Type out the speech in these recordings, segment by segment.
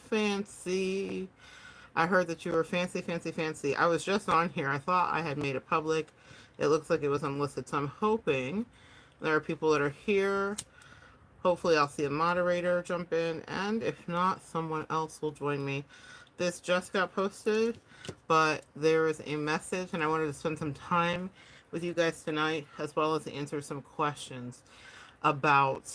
fancy. I heard that you were fancy, fancy, fancy. I was just on here. I thought I had made it public. It looks like it was unlisted. So I'm hoping there are people that are here. Hopefully, I'll see a moderator jump in. And if not, someone else will join me. This just got posted, but there is a message, and I wanted to spend some time with you guys tonight, as well as answer some questions about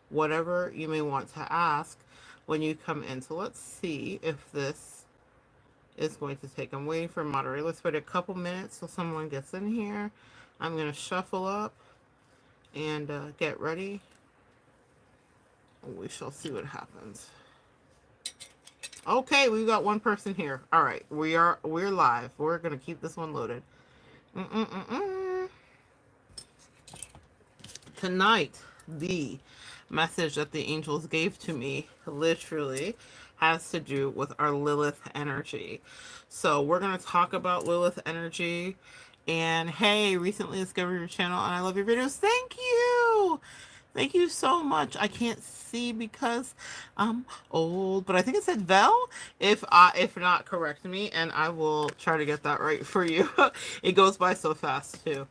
whatever you may want to ask when you come in. So let's see if this is going to take. I'm waiting for a moderator. Let's wait a couple minutes till someone gets in here. I'm going to shuffle up and get ready. We shall see what happens. Okay, we've got one person here. All right, we're live. We're going to keep this one loaded. Tonight, the message that the angels gave to me literally has to do with our Lilith energy. So we're going to talk about Lilith energy. And hey, recently discovered your channel and I love your videos. Thank you. Thank you so much. I can't see because I'm old, but I think it said Vel. If not, correct me and I will try to get that right for you. It goes by so fast too.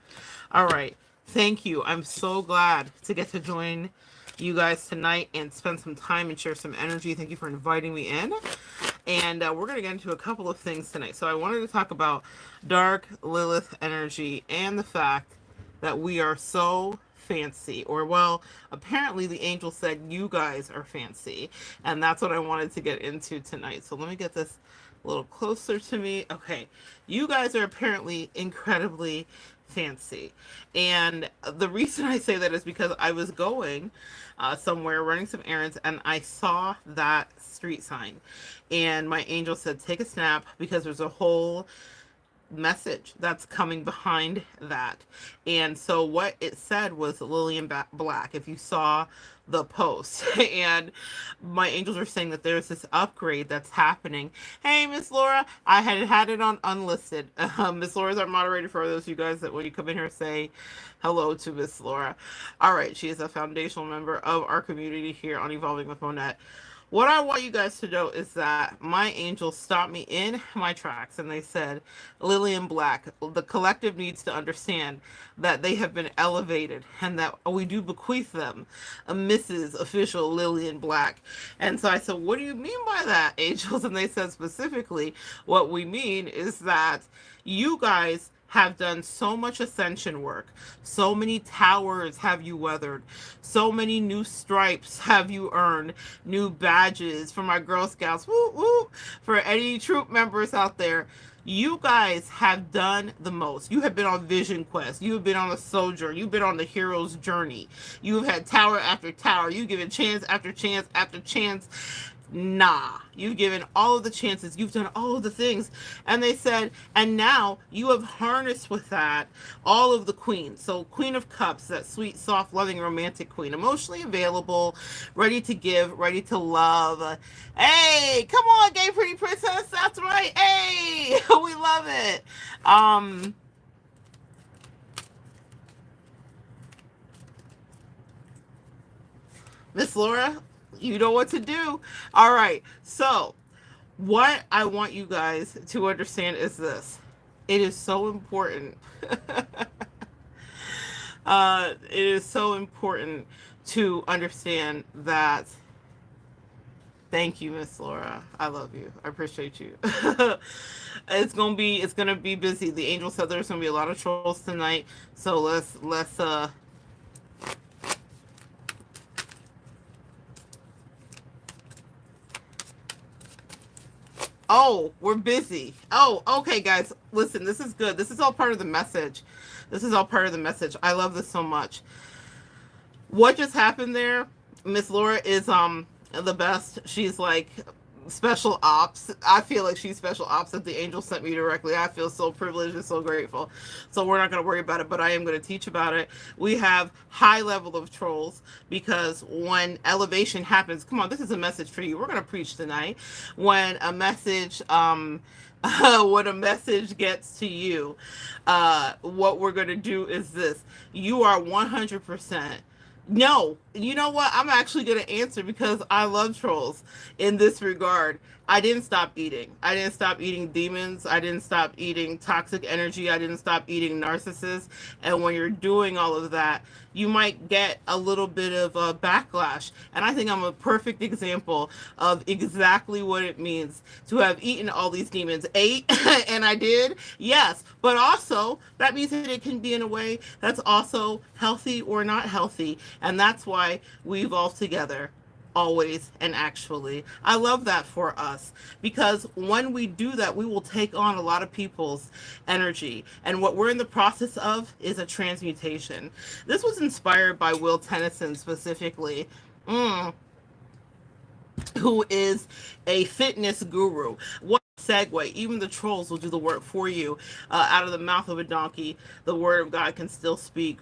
All right. Thank you. I'm so glad to get to join you guys tonight and spend some time and share some energy. Thank you for inviting me in. And we're going to get into a couple of things tonight. So I wanted to talk about dark Lilith energy and the fact that we are so fancy, or well, apparently the angel said you guys are fancy, and that's what I wanted to get into tonight. So let me get this a little closer to me. Okay, you guys are apparently incredibly fancy, and the reason I say that is because I was going somewhere running some errands and I saw that street sign, and my angel said take a snap because there's a whole message that's coming behind that. And so what it said was Lillian Black, if you saw the post. And my angels are saying that there's this upgrade that's happening. Hey, Miss Laura, I had it on unlisted. Miss Laura's our moderator for those of you guys that when you come in here say hello to Miss Laura. All right, she is a foundational member of our community here on Evolving with Monette. What I want you guys to know is that my angels stopped me in my tracks and they said, Lillian Black, the collective needs to understand that they have been elevated and that we do bequeath them a Mrs. Official Lillian Black. And so I said, what do you mean by that, angels? And they said specifically, what we mean is that you guys have done so much ascension work. So many towers have you weathered. So many new stripes have you earned. New badges for my Girl Scouts. Woo woo. For any troop members out there. You guys have done the most. You have been on Vision Quest. You have been on a soldier. You've been on the hero's journey. You have had tower after tower. You've given chance after chance after chance. Nah, you've given all of the chances, you've done all of the things. And they said, and now you have harnessed with that all of the queens. So Queen of Cups, that sweet, soft, loving, romantic queen, emotionally available, ready to give, ready to love. Hey, come on, gay pretty princess, that's right. Hey, we love it. Miss Laura, you know what to do. All right. So, what I want you guys to understand is this. It is so important. It is so important to understand that. Thank you, Miss Laura. I love you. I appreciate you. It's gonna be busy. The angel said there's gonna be a lot of trolls tonight. So let's Oh, we're busy. Oh, okay, guys. Listen, this is good. This is all part of the message. This is all part of the message. I love this so much. What just happened there? Miss Laura is the best. She's like special ops. I feel like she's special ops that the angel sent me directly. I feel so privileged and so grateful. So we're not going to worry about it, but I am going to teach about it. We have high level of trolls because when elevation happens, come on, this is a message for you. We're going to preach tonight. When a message when a message gets to you, what we're going to do is this. You are 100%. No, You know what? I'm actually going to answer because I love trolls in this regard. I didn't stop eating. I didn't stop eating demons. I didn't stop eating toxic energy. I didn't stop eating narcissists. And when you're doing all of that, you might get a little bit of a backlash. And I think I'm a perfect example of exactly what it means to have eaten all these demons. Ate, and I did, yes. But also, that means that it can be in a way that's also healthy or not healthy. And that's why we evolve together always and actually. I love that for us because when we do that, we will take on a lot of people's energy. And what we're in the process of is a transmutation. This was inspired by Will Tennyson specifically. Who is a fitness guru. What segue? Even the trolls will do the work for you. Out of the mouth of a donkey, the word of God can still speak.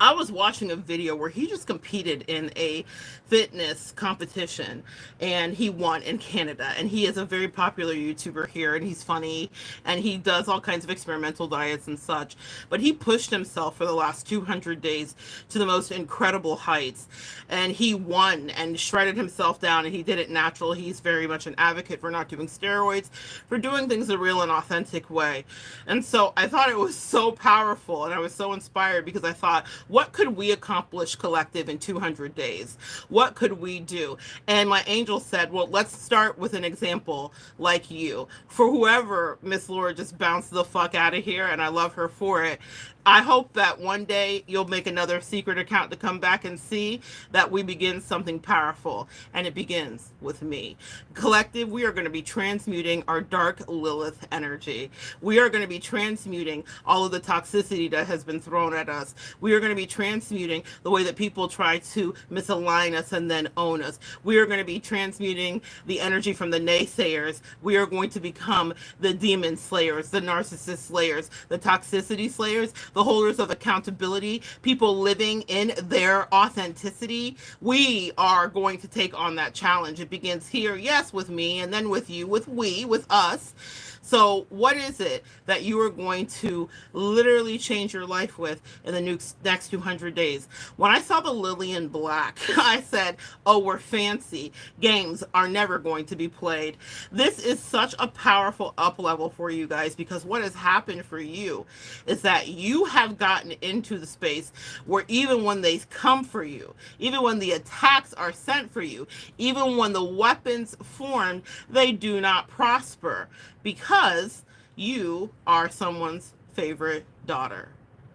I was watching a video where he just competed in a fitness competition and he won in Canada. And he is a very popular YouTuber here and he's funny and he does all kinds of experimental diets and such. But he pushed himself for the last 200 days to the most incredible heights and he won and shredded himself down and he did it natural. He's very much an advocate for not doing steroids, for doing things the real and authentic way. And so I thought it was so powerful and I was so inspired because I thought, what could we accomplish collective in 200 days? What could we do? And my angel said, well, let's start with an example like you. For whoever Miss Laura just bounced the fuck out of here, and I love her for it. I hope that one day you'll make another secret account to come back and see that we begin something powerful. And it begins with me. Collective, we are going to be transmuting our dark Lilith energy. We are going to be transmuting all of the toxicity that has been thrown at us. We are going to be transmuting the way that people try to misalign us and then own us. We are going to be transmuting the energy from the naysayers. We are going to become the demon slayers, the narcissist slayers, the toxicity slayers, the holders of accountability, people living in their authenticity. We are going to take on that challenge. It begins here, yes, with me, and then with you, with we, with us. So what is it that you are going to literally change your life with in the next 200 days? When I saw the Lillian Black, I said, oh, we're fancy. Games are never going to be played. This is such a powerful up level for you guys because what has happened for you is that you have gotten into the space where even when they come for you, even when the attacks are sent for you, even when the weapons form, they do not prosper because you are someone's favorite daughter.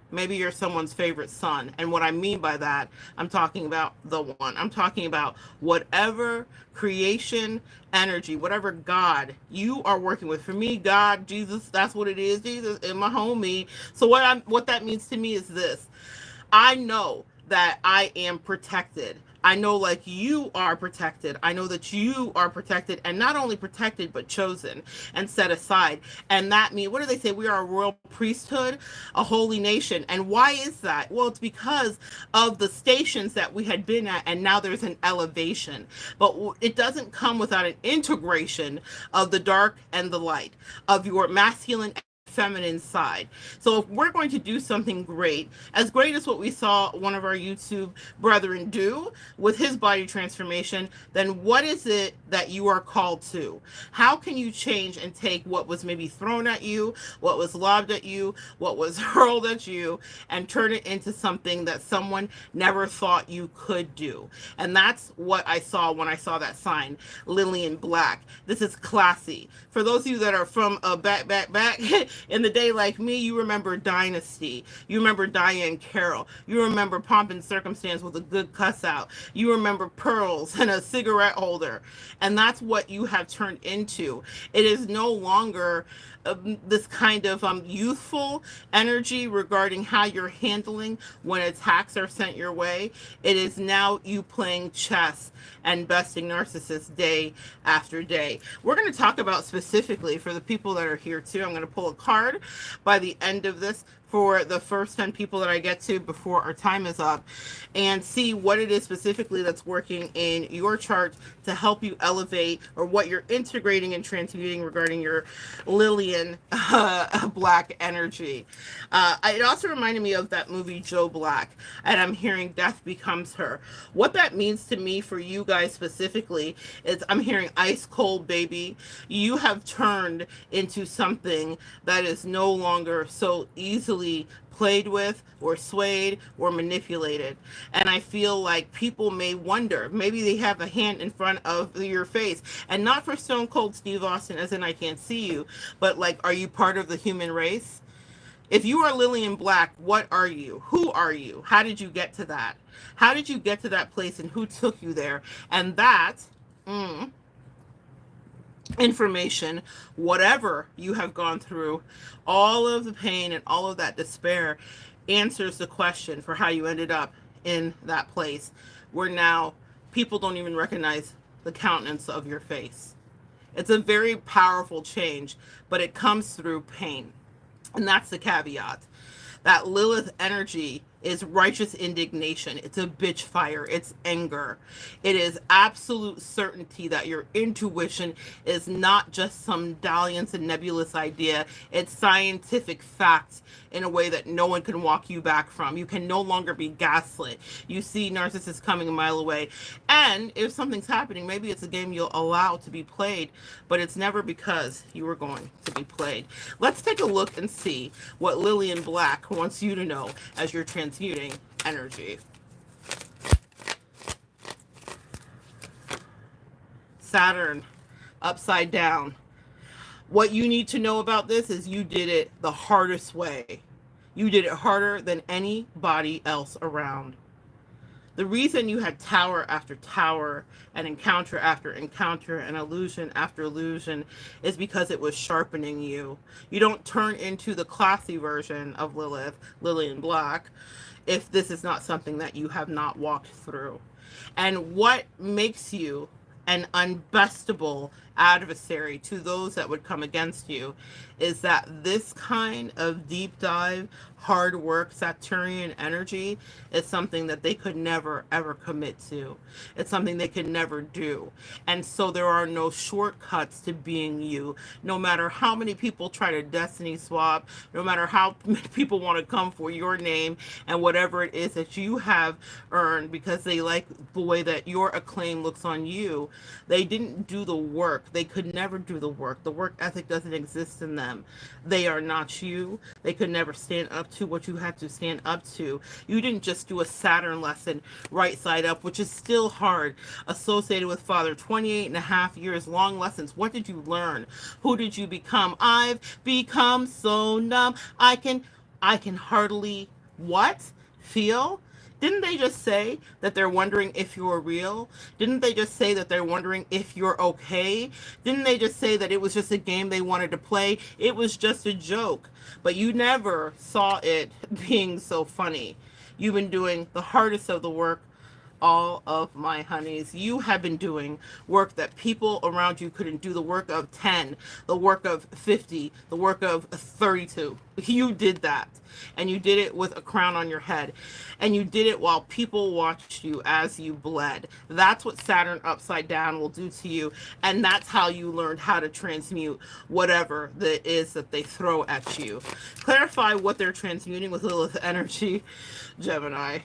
Maybe you're someone's favorite son. And what I mean by that, I'm talking about the one. I'm talking about whatever creation energy, whatever God you are working with. For me, God, Jesus, that's what it is. Jesus and my homie. So what that means to me is this. I know that I am protected. I know like you are protected. I know that you are protected and not only protected, but chosen and set aside. And that means, what do they say? We are a royal priesthood, a holy nation. And why is that? Well, it's because of the stations that we had been at and now there's an elevation. But it doesn't come without an integration of the dark and the light, of your masculine feminine side. So if we're going to do something great as what we saw one of our YouTube brethren do with his body transformation, then what is it that you are called to? How can you change and take what was maybe thrown at you, what was lobbed at you, what was hurled at you, and turn it into something that someone never thought you could do? And that's what I saw when I saw that sign, Lillian Black. This is classy. For those of you that are from back in the day like me, you remember Dynasty. You remember Diane Carroll. You remember Pomp and Circumstance with a good cuss out. You remember pearls and a cigarette holder. And that's what you have turned into. It is no longer this kind of youthful energy regarding how you're handling when attacks are sent your way. It is now you playing chess and besting narcissists day after day. We're going to talk about specifically for the people that are here too. I'm going to pull a card by the end of this for the first 10 people that I get to before our time is up and see what it is specifically that's working in your chart to help you elevate, or what you're integrating and transmuting regarding your Lillian Black energy. It also reminded me of that movie Joe Black, and I'm hearing death becomes her. What that means to me for you guys specifically is I'm hearing ice cold baby. You have turned into something that is no longer so easily played with or swayed or manipulated. And I feel like people may wonder, maybe they have a hand in front of your face, and not for Stone Cold Steve Austin as in I can't see you, but like, are you part of the human race? If you are Lillian Black, what are you? Who are you? How did you get to that? How did you get to that place, and who took you there? And that information, whatever you have gone through, all of the pain and all of that despair, answers the question for how you ended up in that place where now people don't even recognize the countenance of your face. It's a very powerful change, but it comes through pain. And that's the caveat. That Lilith energy is righteous indignation. It's a bitch fire. It's anger. It is absolute certainty that your intuition is not just some dalliance and nebulous idea. It's scientific facts in a way that no one can walk you back from. You can no longer be gaslit. You see narcissists coming a mile away. And if something's happening, maybe it's a game you'll allow to be played, but it's never because you were going to be played. Let's take a look and see what Lillian Black wants you to know as you're transmuting energy. Saturn, upside down. What you need to know about this is you did it the hardest way. You did it harder than anybody else around. The reason you had tower after tower and encounter after encounter and illusion after illusion is because it was sharpening you. You don't turn into the classy version of Lilith, Lillian Black, if this is not something that you have not walked through. And what makes you an unbestable adversary to those that would come against you is that this kind of deep dive, hard work, Saturnian energy is something that they could never ever commit to. It's something they could never do. And so there are no shortcuts to being you. No matter how many people try to destiny swap, no matter how many people want to come for your name and whatever it is that you have earned because they like the way that your acclaim looks on you, they didn't do the work. They could never do the work. The work ethic doesn't exist in them. They are not you. They could never stand up to what you had to stand up to. You didn't just do a Saturn lesson right side up, which is still hard, associated with Father, 28 and a half years long lessons. What did you learn? Who did you become? I've become so numb. I can hardly what? Feel? Didn't they just say that they're wondering if you're real? Didn't they just say that they're wondering if you're okay? Didn't they just say that it was just a game they wanted to play? It was just a joke. But you never saw it being so funny. You've been doing the hardest of the work, all of my honeys. You have been doing work that people around you couldn't do, the work of 10, the work of 50, the work of 32. You did that. And you did it with a crown on your head. And you did it while people watched you as you bled. That's what Saturn upside down will do to you. And that's how you learned how to transmute whatever that is that they throw at you. Clarify what they're transmuting with Lilith energy, Gemini.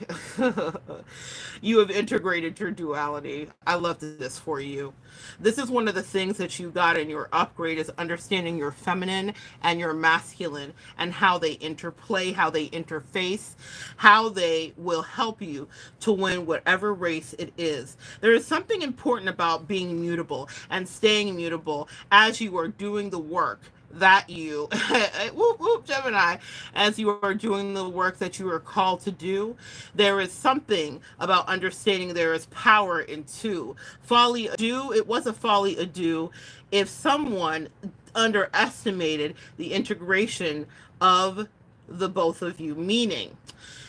You have integrated your duality. I love this for you. This is one of the things that you got in your upgrade is understanding your feminine and your masculine and how they interplay, how they interface, how they will help you to win whatever race it is. There is something important about being immutable and staying immutable as you are doing the work that you whoop whoop Gemini, as you are doing the work that you are called to do. There is something about understanding there is power in two. Folly ado, it was a folly ado if someone underestimated the integration of the both of you, meaning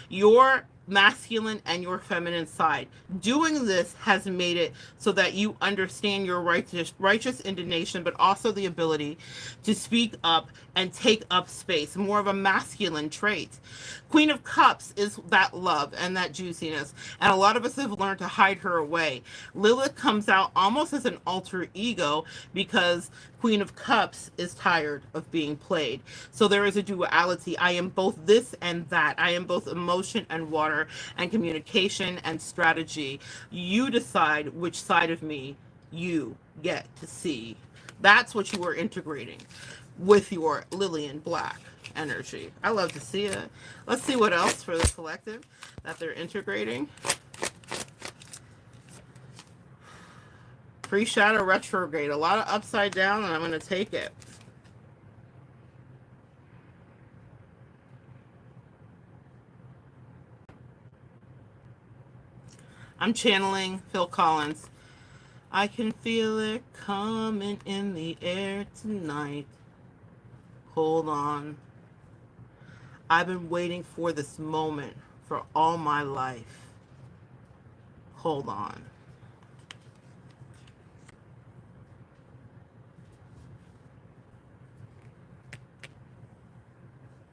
your masculine and your feminine side. Doing this has made it so that you understand your righteous indignation, but also the ability to speak up and take up space, more of a masculine trait. Queen of Cups is that love and that juiciness, and a lot of us have learned to hide her away. Lilith comes out almost as an alter ego because Queen of Cups is tired of being played. So there is a duality. I am both this and that. I am both emotion and water and communication and strategy. You decide which side of me you get to see. That's what you are integrating with your Lillian Black energy. I love to see it. Let's see what else for the collective that they're integrating. Pre-shadow retrograde. A lot of upside down, and I'm going to take it. I'm channeling Phil Collins. I can feel it coming in the air tonight. Hold on. I've been waiting for this moment for all my life. Hold on.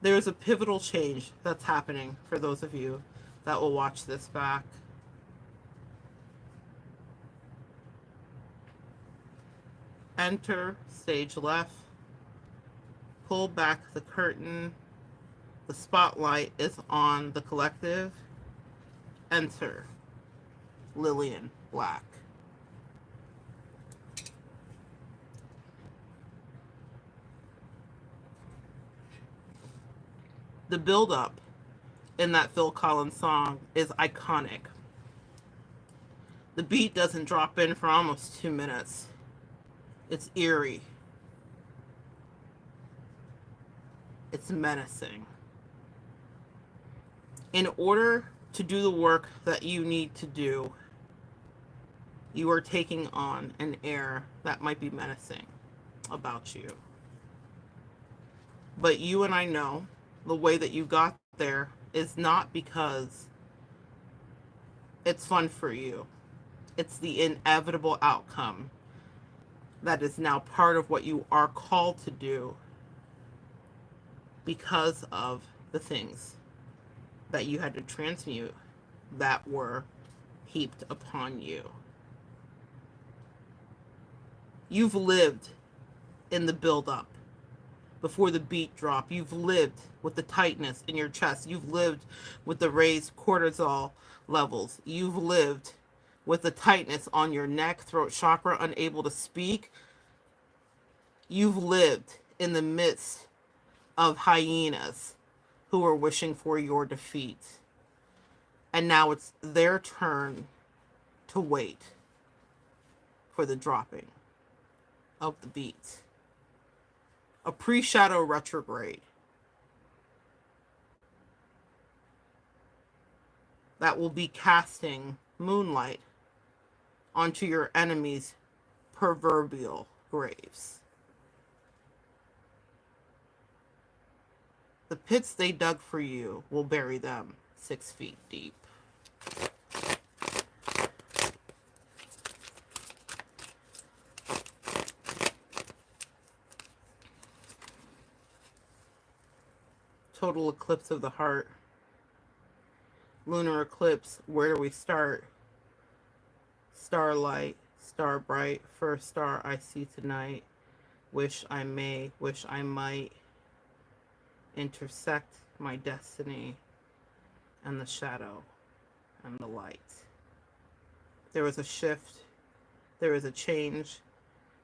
There's a pivotal change that's happening for those of you that will watch this back. Enter stage left. Pull back the curtain. The spotlight is on the collective. Enter Lillian Black. The build-up in that Phil Collins song is iconic. The beat doesn't drop in for almost 2 minutes. It's eerie. It's menacing. In order to do the work that you need to do, you are taking on an air that might be menacing about you. But you and I know the way that you got there is not because it's fun for you. It's the inevitable outcome that is now part of what you are called to do because of the things that you had to transmute that were heaped upon you. You've lived in the build-up before the beat drop. You've lived with the tightness in your chest. You've lived with the raised cortisol levels. You've lived with the tightness on your neck, throat chakra, unable to speak. You've lived in the midst of hyenas who are wishing for your defeat. And now it's their turn to wait for the dropping of the beat. A pre-shadow retrograde that will be casting moonlight onto your enemies' proverbial graves. The pits they dug for you will bury them 6 feet deep. Total eclipse of the heart. Lunar eclipse, where do we start? Starlight, star bright, first star I see tonight. Wish I may, wish I might intersect my destiny and the shadow and the light. There was a shift, there is a change,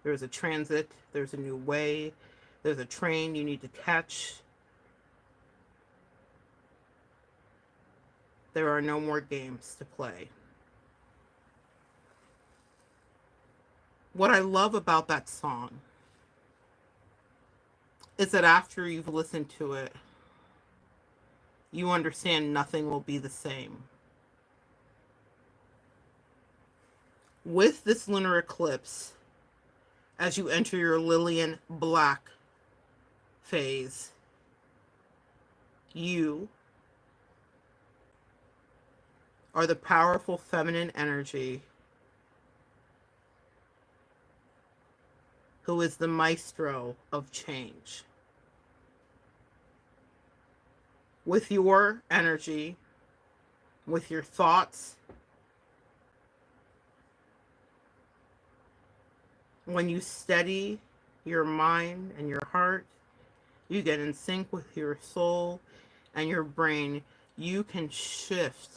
there is a transit, there's a new way, there's a train you need to catch. There are no more games to play. What I love about that song is that after you've listened to it, you understand nothing will be the same. With this lunar eclipse, as you enter your Lillian Black phase, you are the powerful feminine energy who is the maestro of change. With your energy, with your thoughts, when you steady your mind and your heart, you get in sync with your soul and your brain, you can shift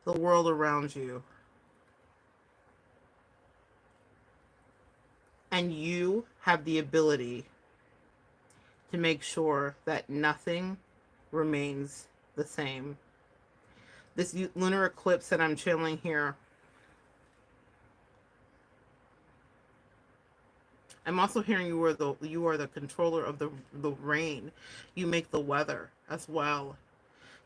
the world around you. And you have the ability to make sure that nothing remains the same. This lunar eclipse that I'm channeling here, I'm also hearing you are the controller of the rain. You make the weather as well.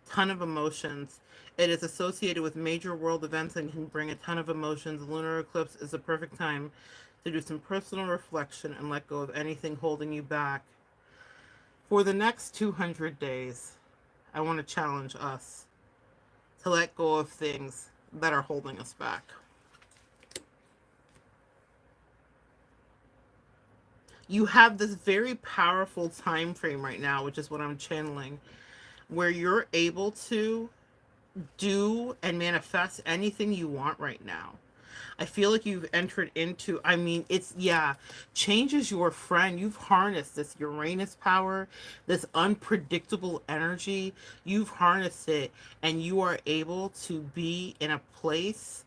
Ton of emotions. It is associated with major world events and can bring a ton of emotions. The lunar eclipse is a perfect time to do some personal reflection and let go of anything holding you back. For the next 200 days, I want to challenge us to let go of things that are holding us back. You have this very powerful time frame right now, which is what I'm channeling, where you're able to do and manifest anything you want right now. I feel like you've entered into, I mean, it's, yeah, change is your friend. You've harnessed this Uranus power, this unpredictable energy. You've harnessed it, and you are able to be in a place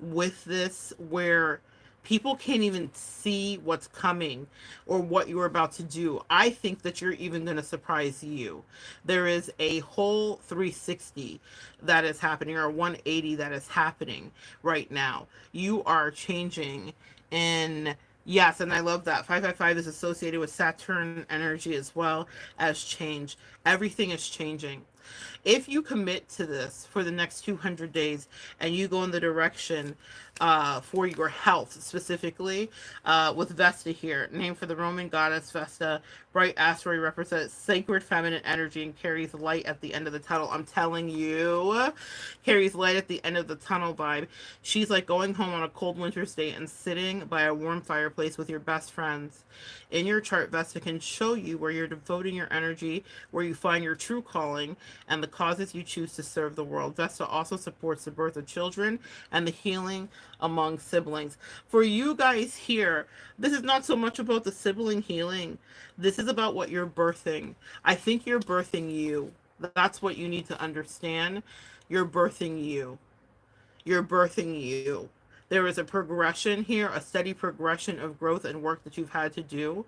with this where people can't even see what's coming or what you're about to do. I think that you're even going to surprise you. There is a whole 360 that is happening, or 180 that is happening right now. You are changing. And yes, and I love that 555 is associated with Saturn energy as well as change. Everything is changing. If you commit to this for the next 200 days and you go in the direction for your health specifically, with Vesta here, named for the Roman goddess Vesta, bright asteroid represents sacred feminine energy and carries light at the end of the tunnel. I'm telling you, carries light at the end of the tunnel vibe. She's like going home on a cold winter's day and sitting by a warm fireplace with your best friends. In your chart, Vesta can show you where you're devoting your energy, where you find your true calling, and the causes you choose to serve the world. Vesta also supports the birth of children and the healing among siblings. For you guys here, this is not so much about the sibling healing. This is about what you're birthing. I think you're birthing you. That's what you need to understand. You're birthing you. You're birthing you. There is a progression here, a steady progression of growth and work that you've had to do.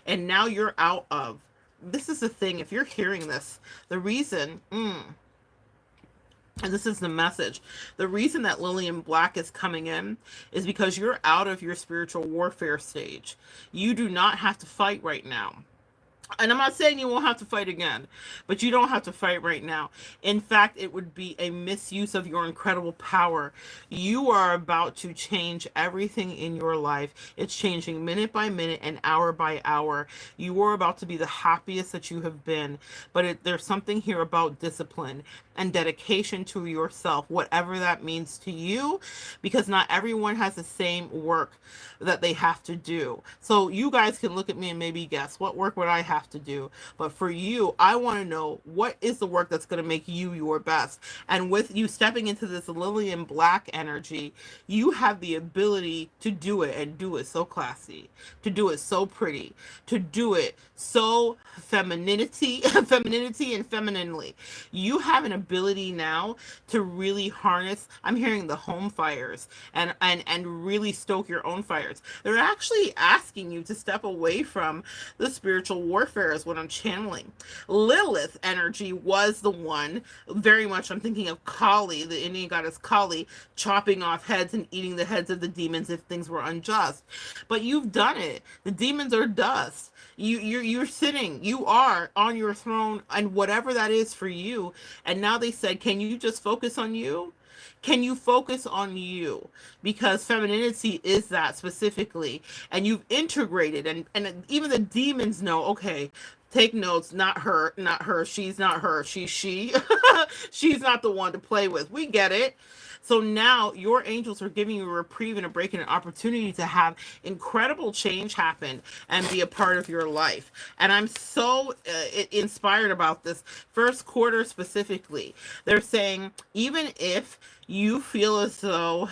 And now you're out of. This is the thing. If you're hearing this, the reason, and this is the message, the reason that Lillian Black is coming in is because you're out of your spiritual warfare stage. You do not have to fight right now. And I'm not saying you won't have to fight again, but you don't have to fight right now. In fact, it would be a misuse of your incredible power. You are about to change everything in your life. It's changing minute by minute and hour by hour. You are about to be the happiest that you have been. But there's something here about discipline and dedication to yourself, whatever that means to you, because not everyone has the same work that they have to do. So you guys can look at me and maybe guess, what work would I have to do? But for you, I want to know, what is the work that's going to make you your best? And with you stepping into this Lillian Black energy, you have the ability to do it, and do it so classy, to do it so pretty, to do it so femininity and femininely. You have an ability now to really harness, I'm hearing the home fires, and really stoke your own fires. They're actually asking you to step away from the spiritual warfare is what I'm channeling. Lilith energy was the one, very much I'm thinking of Kali, the Indian goddess Kali, chopping off heads and eating the heads of the demons if things were unjust. But you've done it. The demons are dust. You're sitting, you are on your throne, and whatever that is for you. And now they said, can you just focus on you? Can you focus on you? Because femininity is that specifically. And you've integrated, and even the demons know, okay, Take notes. Not her, not her. She's not her. She's she. She's not the one to play with. We get it. So now your angels are giving you a reprieve and a break and an opportunity to have incredible change happen and be a part of your life. And I'm so inspired about this first quarter specifically. They're saying, even if you feel as though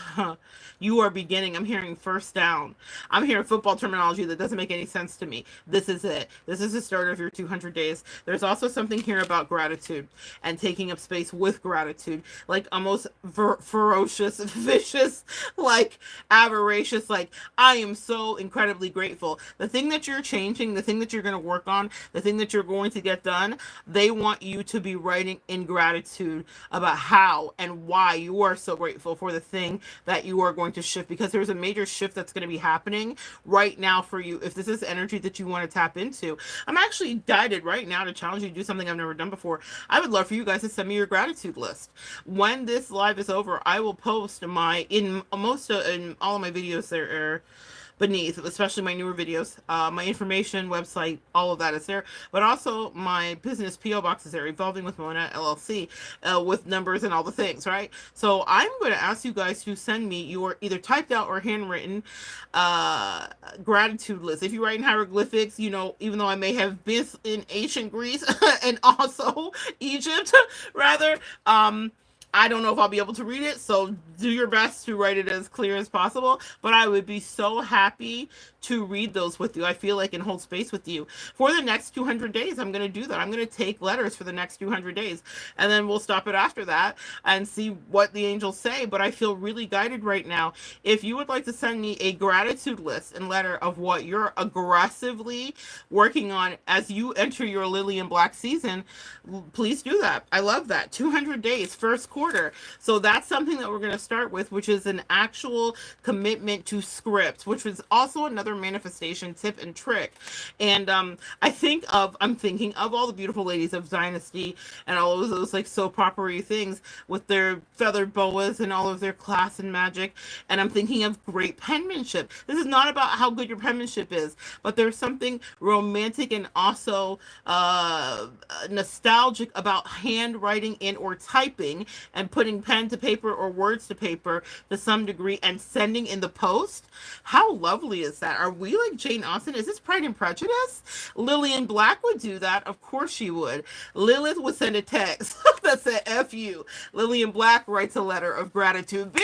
you are beginning, I'm hearing first down. I'm hearing football terminology that doesn't make any sense to me. This is it. This is the start of your 200 days. There's also something here about gratitude and taking up space with gratitude, like almost ferocious, vicious, like avaricious, like I am so incredibly grateful. The thing that you're changing, the thing that you're going to work on, the thing that you're going to get done, they want you to be writing in gratitude about how and why you are so grateful for the thing that you are going to shift, because there's a major shift that's going to be happening right now for you. If this is energy that you want to tap into, I'm actually guided right now to challenge you to do something I've never done before. I would love for you guys to send me your gratitude list. When this live is over, I will post my in all of my videos there beneath, especially my newer videos, my information, website, all of that is there. But also my business PO box is there, Evolving with Monette LLC, with numbers and all the things, right? So I'm going to ask you guys to send me your either typed out or handwritten gratitude list. If you write in hieroglyphics, you know, even though I may have been in ancient Greece and also Egypt, rather, I don't know if I'll be able to read it, so do your best to write it as clear as possible. But I would be so happy to read those with you. I feel like and hold space with you. For the next 200 days, I'm going to do that. I'm going to take letters for the next 200 days, and then we'll stop it after that and see what the angels say. But I feel really guided right now. If you would like to send me a gratitude list and letter of what you're aggressively working on as you enter your Lillian Black season, please do that. I love that. 200 days, first quarter. So that's something that we're going to start with, which is an actual commitment to script, which was also another manifestation tip and trick. And I'm thinking of all the beautiful ladies of Dynasty and all of those like soap opera things with their feathered boas and all of their class and magic. And I'm thinking of great penmanship. This is not about how good your penmanship is, but there's something romantic and also nostalgic about handwriting and or typing and putting pen to paper or words to paper to some degree and sending in the post. How lovely is that? Are we like Jane Austen? Is this Pride and Prejudice? Lillian Black would do that. Of course she would. Lilith would send a text that said F you. Lillian Black writes a letter of gratitude.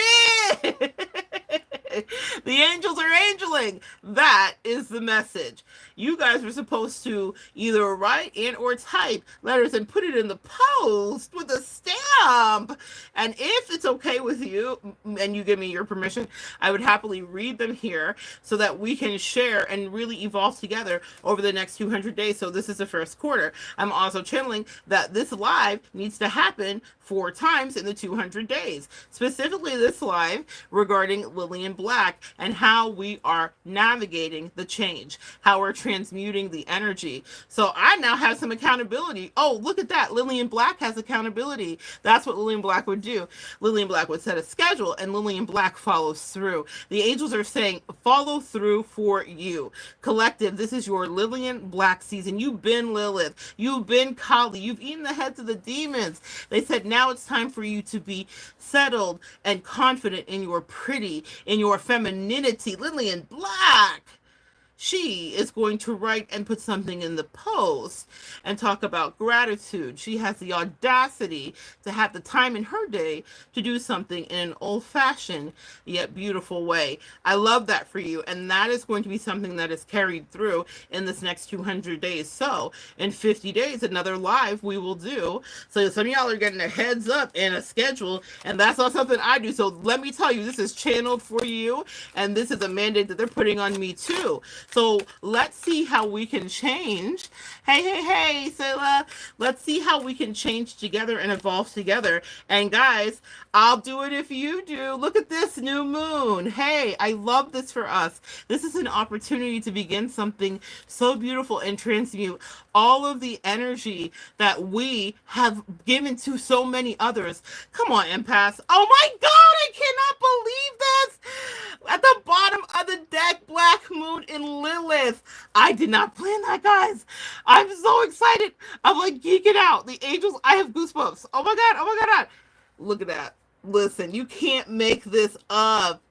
The angels are angeling. That is the message. You guys were supposed to either write and or type letters and put it in the post with a stamp. And if it's okay with you and you give me your permission, I would happily read them here so that we can share and really evolve together over the next 200 days. So this is the first quarter. I'm also channeling that this live needs to happen 4 times in the 200 days. Specifically this live regarding Lillian Black and how we are navigating the change, how we're transmuting the energy. So I now have some accountability. Oh, look at that. Lillian Black has accountability. That's what Lillian Black would do. Lillian Black would set a schedule and Lillian Black follows through. The angels are saying follow through for you. Collective, this is your Lillian Black season. You've been Lilith. You've been Kali. You've eaten the heads of the demons. They said now it's time for you to be settled and confident in your pretty, in your femininity. Lillian Black, she is going to write and put something in the post and talk about gratitude. She has the audacity to have the time in her day to do something in an old-fashioned yet beautiful way. I love that for you, and that is going to be something that is carried through in this next 200 days. So in 50 days, another live we will do. So some of y'all are getting a heads up and a schedule, and that's not something I do. So let me tell you, this is channeled for you, and this is a mandate that they're putting on me too. So let's see how we can change. Hey, Selah. Let's see how we can change together and evolve together. And guys, I'll do it if you do. Look at this new moon. Hey, I love this for us. This is an opportunity to begin something so beautiful and transmute all of the energy that we have given to so many others. Come on, empaths. Oh my God, I cannot believe this. At the bottom of the deck, Black Moon in Lilith. Lilith. I did not plan that, guys. I'm so excited. I'm like geeking out. The angels, I have goosebumps. Oh my God. Oh my God. Look at that. Listen, you can't make this up.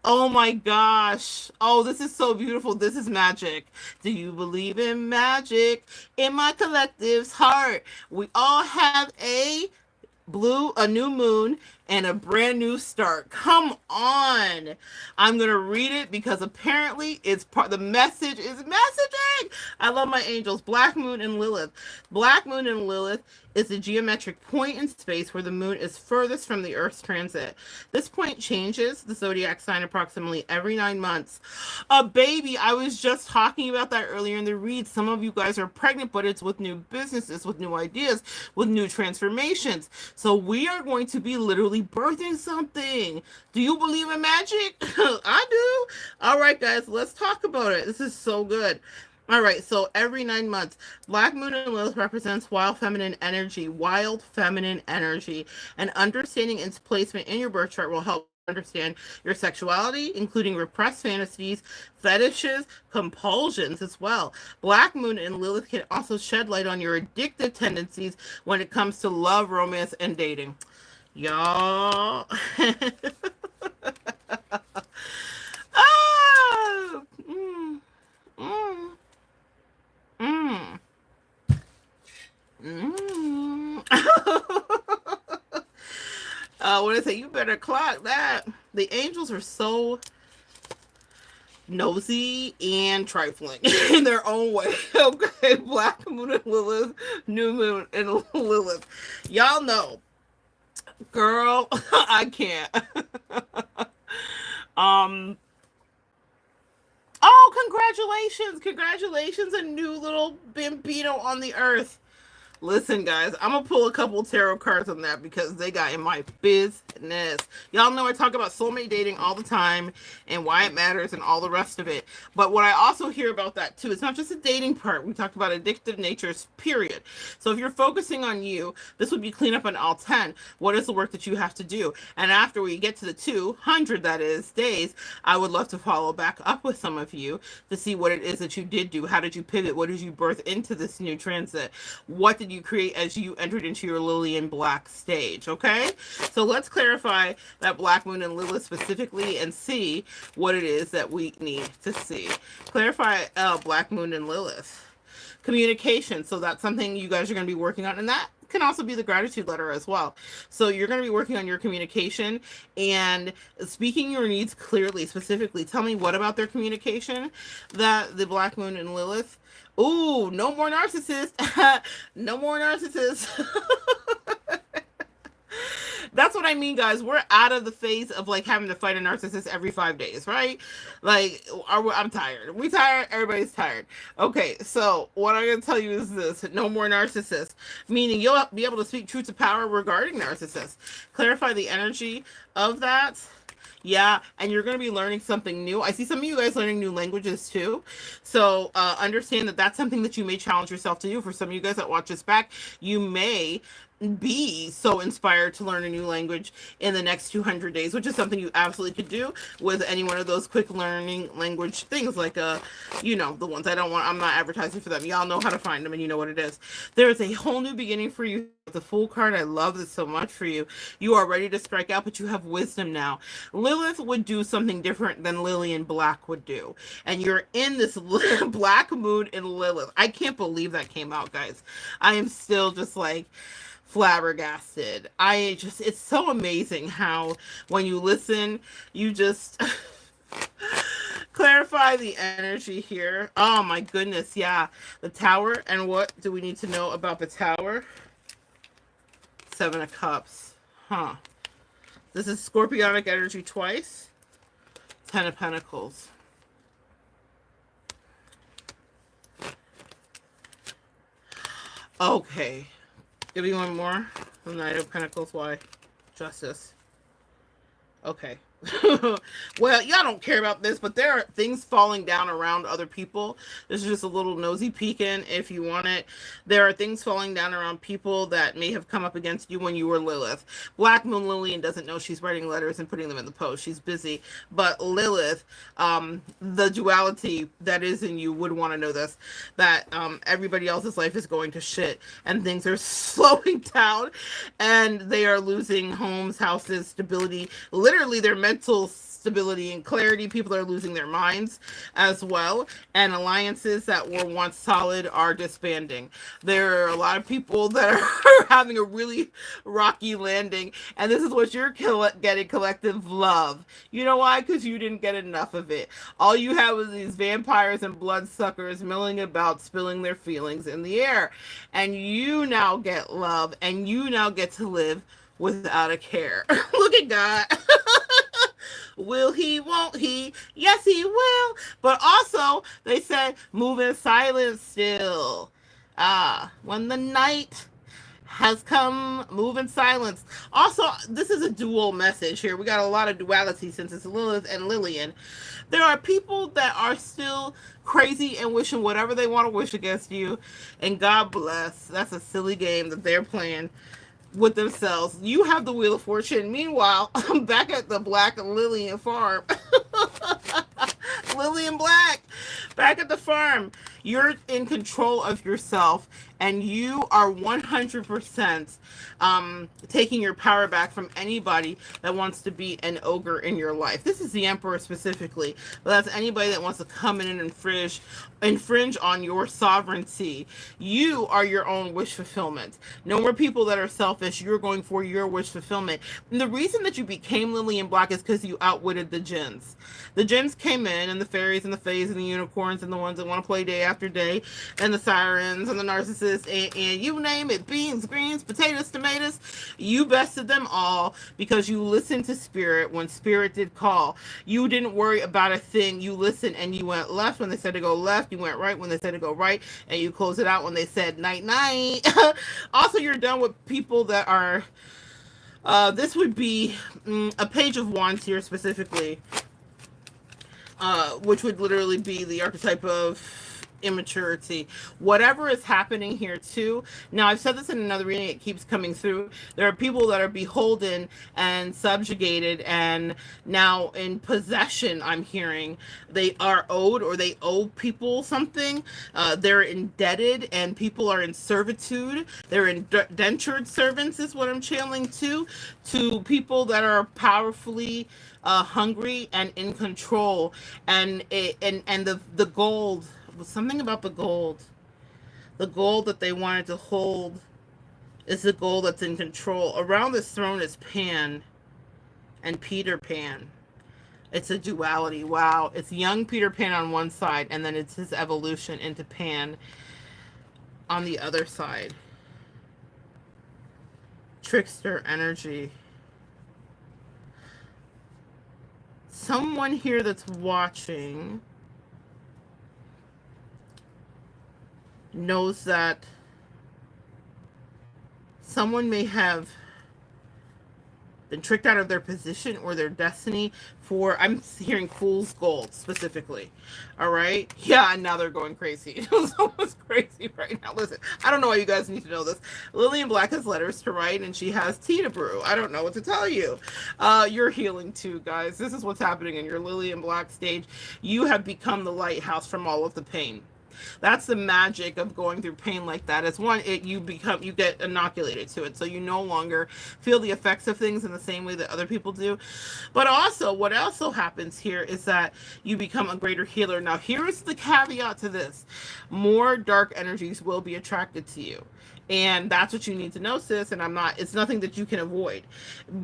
Oh my gosh. Oh, this is so beautiful. This is magic. Do you believe in magic? In my collective's heart, we all have a new moon, and a brand new start. Come on. I'm going to read it because apparently the message is messaging. I love my angels. Black Moon and Lilith. Black Moon and Lilith is a geometric point in space where the moon is furthest from the Earth's transit. This point changes the zodiac sign approximately every 9 months. A baby, I was just talking about that earlier in the read. Some of you guys are pregnant, but it's with new businesses, with new ideas, with new transformations. So we are going to be literally birthing something. Do you believe in magic? I do. All right, guys, let's talk about it. This is so good. All right, so every 9 months, Black Moon and Lilith represents wild feminine energy. Wild feminine energy. And understanding its placement in your birth chart will help understand your sexuality, including repressed fantasies, fetishes, compulsions as well. Black Moon and Lilith can also shed light on your addictive tendencies when it comes to love, romance, and dating. Y'all. Ah! Mm, mm, mm. Mm. When I say you better clock that, the angels are so nosy and trifling in their own way. Okay, Black Moon and Lilith, New Moon and Lilith. Y'all know, girl, I can't. um. Oh, congratulations, a new little bambino on the earth. Listen, guys, I'm gonna pull a couple tarot cards on that because they got in my business. Y'all know I talk about soulmate dating all the time and why it matters and all the rest of it. But what I also hear about that too, it's not just a dating part. We talked about addictive natures, period. So if you're focusing on you, this would be cleanup on all 10. What is the work that you have to do? And after we get to the 200, that is, days, I would love to follow back up with some of you to see what it is that you did do. How did you pivot? What did you birth into this new transit? What did you create as you entered into your Lillian Black stage? Okay, so let's clarify that Black Moon and Lilith specifically and see what it is that we need to see. Clarify Black Moon and Lilith. Communication, so that's something you guys are going to be working on, and that can also be the gratitude letter as well. So you're going to be working on your communication and speaking your needs clearly, specifically. Tell me, what about their communication that the Black Moon and Lilith? Ooh, no more narcissists. No more narcissists. That's what I mean, guys. We're out of the phase of like having to fight a narcissist every 5 days, right? Like, I'm tired. We tired. Everybody's tired. Okay, so what I'm gonna tell you is this: no more narcissists. Meaning you'll be able to speak truth to power regarding narcissists. Clarify the energy of that. Yeah, and you're going to be learning something new. I see some of you guys learning new languages too. So understand that that's something that you may challenge yourself to do. For some of you guys that watch this back, you may be so inspired to learn a new language in the next 200 days, which is something you absolutely could do with any one of those quick learning language things, like you know, the ones I'm not advertising for them. Y'all know how to find them and you know what it is. There is a whole new beginning for you. The Fool card, I love this so much for you. You are ready to strike out, but you have wisdom now. Lilith would do something different than Lillian Black would do, and you're in this Black Moon in Lilith. I can't believe that came out, guys. I am still just like flabbergasted. It's so amazing how when you listen, you just clarify the energy here. Oh my goodness, yeah. The Tower, and what do we need to know about the Tower? 7 of Cups. Huh. This is Scorpionic energy twice. 10 of Pentacles. Okay. Give me one more. The Knight of Pentacles. Why? Justice. Okay. Well, y'all don't care about this, but there are things falling down around other people. This is just a little nosy peeking if you want it. There are things falling down around people that may have come up against you when you were Lilith. Black Moon Lillian doesn't know she's writing letters and putting them in the post. She's busy. But Lilith, the duality that is in you would want to know this, that everybody else's life is going to shit and things are slowing down and they are losing homes, houses, stability, literally their mental stability and clarity. People are losing their minds as well, and alliances that were once solid are disbanding. There are a lot of people that are having a really rocky landing, and this is what you're getting: collective love. You know why? Because you didn't get enough of it. All you had was these vampires and bloodsuckers milling about, spilling their feelings in the air, and you now get love, and you now get to live without a care. Look at God. Will he, won't he? Yes, he will. But also, they said, move in silence still. When the night has come, move in silence. Also, this is a dual message here. We got a lot of duality since it's Lilith and Lillian. There are people that are still crazy and wishing whatever they want to wish against you. And God bless. That's a silly game that they're playing with themselves. You have the Wheel of Fortune. Meanwhile, I'm back at the Black Lillian farm. Lillian Black, back at the farm. You're in control of yourself, and you are 100% taking your power back from anybody that wants to be an ogre in your life. This is the Emperor specifically, but that's anybody that wants to come in and infringe on your sovereignty. You are your own wish fulfillment. No more people that are selfish. You're going for your wish fulfillment. And the reason that you became Lillian Black is because you outwitted the jinns. The jinns came in, and the fairies and the fays and the unicorns and the ones that want to play day after day, and the sirens and the narcissists, and you name it, beans, greens, potatoes, tomatoes. You bested them all because you listened to spirit when spirit did call. You didn't worry about a thing. You listened, and you went left when they said to go left. You went right when they said to go right, and you closed it out when they said night night. Also, you're done with people that are this would be a Page of Wands here specifically, which would literally be the archetype of immaturity. Whatever is happening here too. Now, I've said this in another reading, it keeps coming through. There are people that are beholden and subjugated and now in possession. I'm hearing they are owed, or they owe people something. They're indebted, and people are in servitude. They're indentured servants is what I'm channeling to people that are powerfully hungry and in control. And the gold, something about the gold that they wanted to hold is the gold that's in control. Around this throne is Pan and Peter Pan. It's a duality. Wow. It's young Peter Pan on one side, and then it's his evolution into Pan on the other side. Trickster energy. Someone here that's watching knows that someone may have been tricked out of their position or their destiny for, I'm hearing fool's gold specifically. All right. Yeah. And now they're going crazy. Someone's crazy right now. Listen, I don't know why you guys need to know this. Lillian Black has letters to write, and she has tea to brew. I don't know what to tell you. You're healing too, guys. This is what's happening in your Lillian Black stage. You have become the lighthouse from all of the pain. That's the magic of going through pain like that. It's one, you get inoculated to it, so you no longer feel the effects of things in the same way that other people do. But also, what also happens here is that you become a greater healer. Now, here's the caveat to this: more dark energies will be attracted to you. And that's what you need to know, sis. And it's nothing that you can avoid.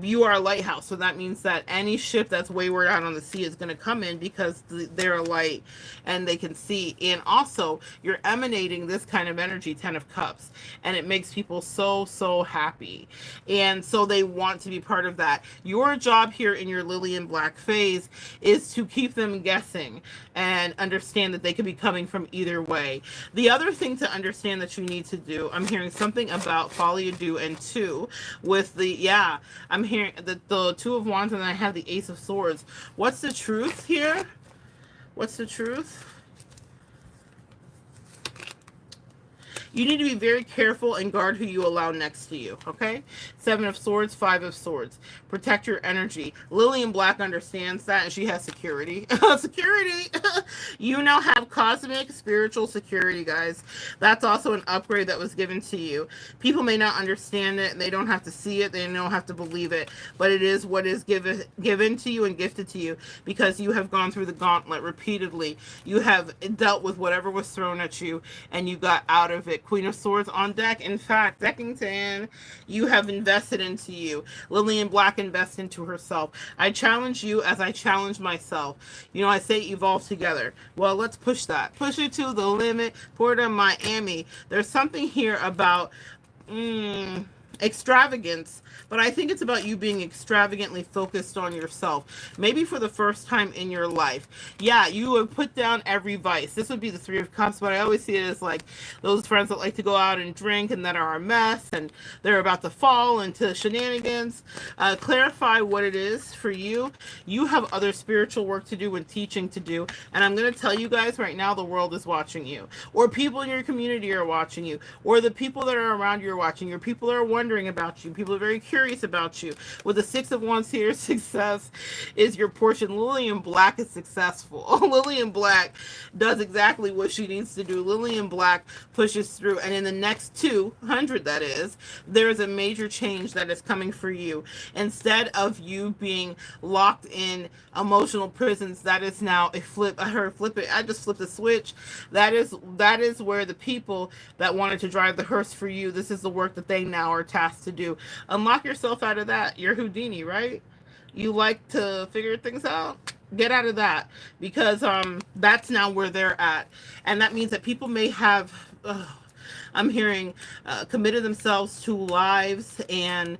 You are a lighthouse. So that means that any ship that's wayward out on the sea is going to come in because they're a light and they can see. And also, you're emanating this kind of energy, 10 of Cups. And it makes people so, so happy. And so they want to be part of that. Your job here in your Lillian Black phase is to keep them guessing and understand that they could be coming from either way. The other thing to understand that you need to do, I'm hearing something about folly you do, and two, with the, yeah, I'm hearing the Two of Wands, and I have the Ace of Swords. What's the truth here? What's the truth? You need to be very careful and guard who you allow next to you, okay? Seven of Swords, Five of Swords. Protect your energy. Lillian Black understands that, and she has security. Security! You now have cosmic spiritual security, guys. That's also an upgrade that was given to you. People may not understand it, and they don't have to see it, they don't have to believe it, but it is what is given to you and gifted to you, because you have gone through the gauntlet repeatedly. You have dealt with whatever was thrown at you, and you got out of it. Queen of Swords on deck. In fact, Deckington, you have invested into you. Lillian Black invests into herself. I challenge you as I challenge myself. You know, I say evolve together. Well, let's push that. Push it to the limit. Florida, Miami. There's something here about extravagance, but I think it's about you being extravagantly focused on yourself. Maybe for the first time in your life. Yeah, you would put down every vice. This would be the Three of Cups, but I always see it as like those friends that like to go out and drink and that are a mess and they're about to fall into shenanigans. Clarify what it is for you. You have other spiritual work to do and teaching to do, and I'm going to tell you guys right now, the world is watching you, or people in your community are watching you, or the people that are around you are watching you, or people are wondering about you. People are very curious about you. With the Six of Wands here, success is your portion. Lillian Black is successful. Lillian Black does exactly what she needs to do. Lillian Black pushes through, and in the next 200, that is, there is a major change that is coming for you. Instead of you being locked in emotional prisons, that is now a flip. I heard flip it. I just flipped the switch. That is where the people that wanted to drive the hearse for you, this is the work that they now are tasked to do. Unlock yourself out of that. You're Houdini, right? You like to figure things out. Get out of that, because that's now where they're at, and that means that people may have I'm hearing committed themselves to lives and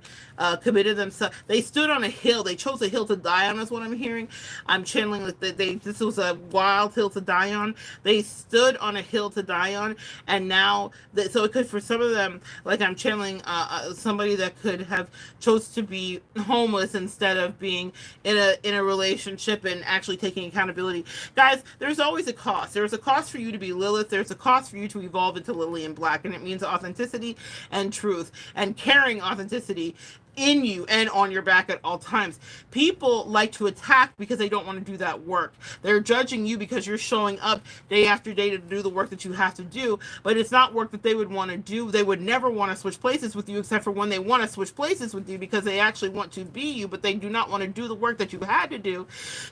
committed themselves. They stood on a hill. They chose a hill to die on, is what I'm hearing. I'm channeling that this was a wild hill to die on. They stood on a hill to die on, and now so it could, for some of them, like I'm channeling somebody that could have chose to be homeless instead of being in a relationship and actually taking accountability. Guys, there's always a cost. There's a cost for you to be Lilith. There's a cost for you to evolve into Lillian Black, and it means authenticity and truth and carrying authenticity in you and on your back at all times. People like to attack because they don't want to do that work. They're judging you because you're showing up day after day to do the work that you have to do, but it's not work that they would want to do. They would never want to switch places with you, except for when they want to switch places with you because they actually want to be you, but they do not want to do the work that you had to do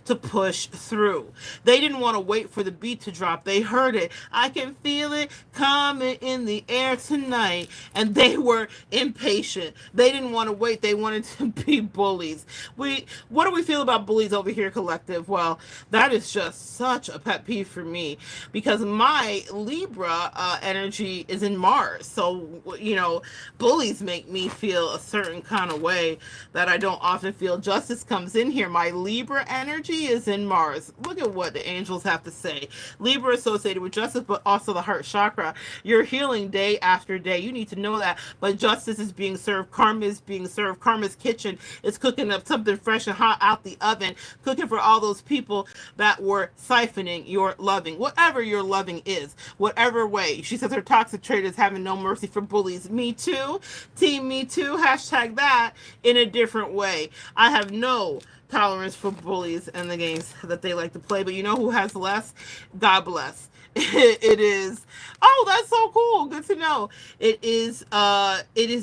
to push through. They didn't want to wait for the beat to drop. They heard it. I can feel it coming in the air tonight, and they were impatient. They didn't want to wait. They wanted to be bullies. What do we feel about bullies over here, collective? Well, that is just such a pet peeve for me, because my Libra energy is in Mars. So, you know, bullies make me feel a certain kind of way that I don't often feel. Justice comes in here. My Libra energy is in Mars. Look at what the angels have to say. Libra associated with justice, but also the heart chakra. You're healing day after day. You need to know that. But justice is being served. Karma is being served. Karma's kitchen is cooking up something fresh and hot out the oven, cooking for all those people that were siphoning your loving, whatever your loving is, whatever way. She says her toxic trait is having no mercy for bullies. Me too. Team Me Too. Hashtag that in a different way. I have no tolerance for bullies and the games that they like to play, but you know who has less? God bless. It is, oh, that's so cool. Good to know. It is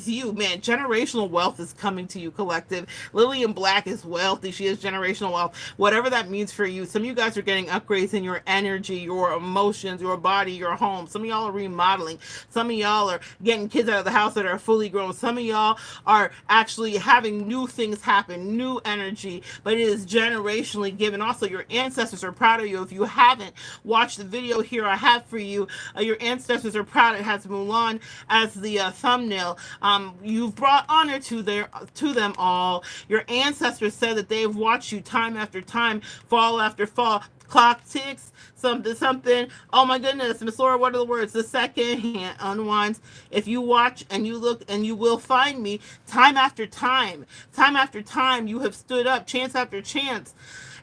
you, man. Generational wealth is coming to you, collective. Lillian Black is wealthy. She has generational wealth. Whatever that means for you. Some of you guys are getting upgrades in your energy, your emotions, your body, your home. Some of y'all are remodeling. Some of y'all are getting kids out of the house that are fully grown. Some of y'all are actually having new things happen, new energy, but it is generationally given. Also, your ancestors are proud of you. If you haven't watched the video here I have for you, your ancestors are proud. It has Mulan as the thumbnail. You've brought honor to them all. Your ancestors said that they've watched you time after time, fall after fall, clock ticks, something, something. Oh my goodness, Miss Laura, what are the words? The second hand unwinds. If you watch and you look, and you will find me time after time, you have stood up, chance after chance,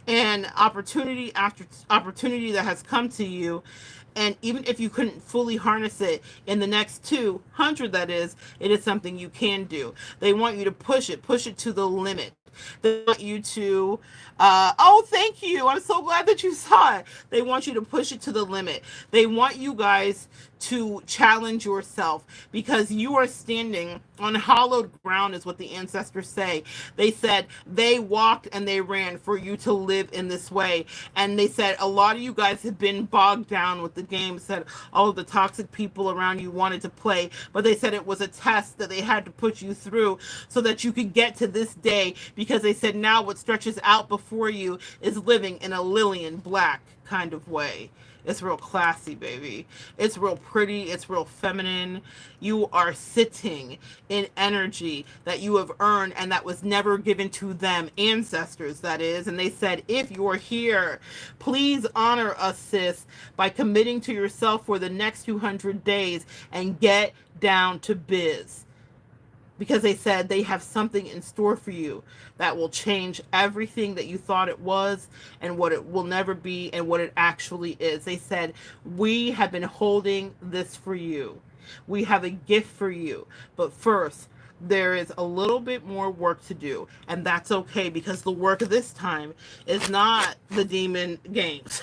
and opportunity after opportunity that has come to you. And even if you couldn't fully harness it in the next 200, that is, it is something you can do. They want you to push it to the limit. They want you to, oh, thank you. I'm so glad that you saw it. They want you to push it to the limit. They want you guys to challenge yourself, because you are standing on hallowed ground, is what the ancestors say. They said they walked and they ran for you to live in this way. And they said a lot of you guys have been bogged down with the game, said all of the toxic people around you wanted to play, but they said it was a test that they had to put you through so that you could get to this day, because they said now what stretches out before you is living in a Lillian Black kind of way. It's real classy, baby. It's real pretty. It's real feminine. You are sitting in energy that you have earned and that was never given to them, ancestors, that is. And they said, if you're here, please honor us, sis, by committing to yourself for the next 200 days and get down to biz, because they said they have something in store for you that will change everything that you thought it was and what it will never be and what it actually is. They said, we have been holding this for you. We have a gift for you. But first, there is a little bit more work to do, and that's okay, because the work this time is not the demon games.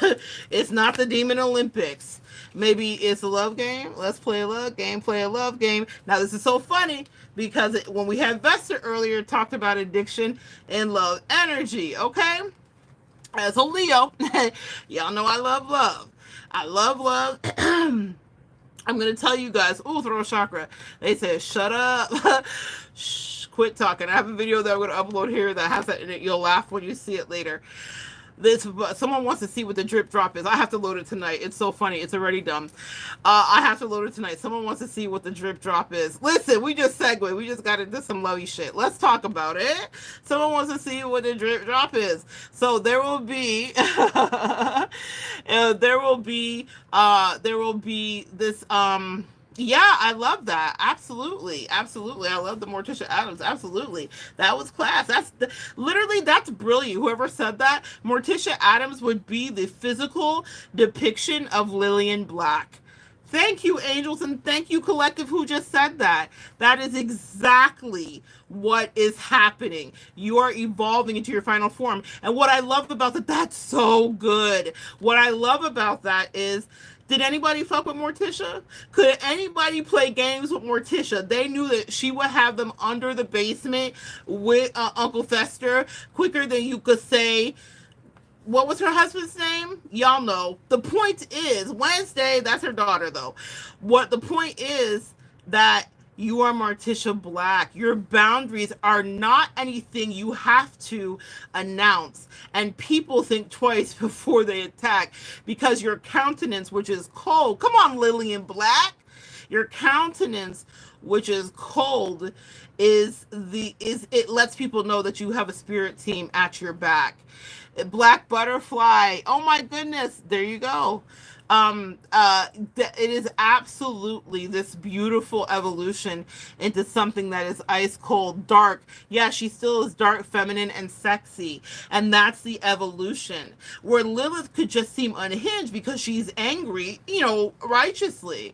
It's not the demon Olympics. Maybe it's a love game. Let's play a love game, play a love game. Now this is so funny, because when we had Vesta earlier, talked about addiction and love energy. Okay, as a Leo, y'all know I love love. I love love. I'm going to tell you guys, ooh, throat chakra. They said, shut up. Shh, quit talking. I have a video that I'm going to upload here that has that in it. You'll laugh when you see it later. Someone wants to see what the drip drop is. I have to load it tonight. It's so funny. It's already done. I have to load it tonight. Someone wants to see what the drip drop is. Listen, we just segued. We just got into some lovey shit. Let's talk about it. Someone wants to see what the drip drop is. So there will be, there will be this, yeah, I love that. Absolutely. Absolutely. I love the Morticia Adams. Absolutely. That was class. Literally, that's brilliant. Whoever said that, Morticia Adams would be the physical depiction of Lillian Black. Thank you, angels, and thank you, collective, who just said that. That is exactly what is happening. You are evolving into your final form. And what I love about that, that's so good. What I love about that is, did anybody fuck with Morticia? Could anybody play games with Morticia? They knew that she would have them under the basement with Uncle Fester quicker than you could say, what was her husband's name? Y'all know. The point is, Wednesday, that's her daughter though. What the point is that you are Morticia Black. Your boundaries are not anything you have to announce. And people think twice before they attack, because your countenance, which is cold. Come on, Lillian Black. Your countenance, which is cold, it lets people know that you have a spirit team at your back. Black butterfly. Oh my goodness. There you go. It is absolutely this beautiful evolution into something that is ice cold, dark. Yeah, she still is dark, feminine, and sexy. And that's the evolution. Where Lilith could just seem unhinged because she's angry, righteously.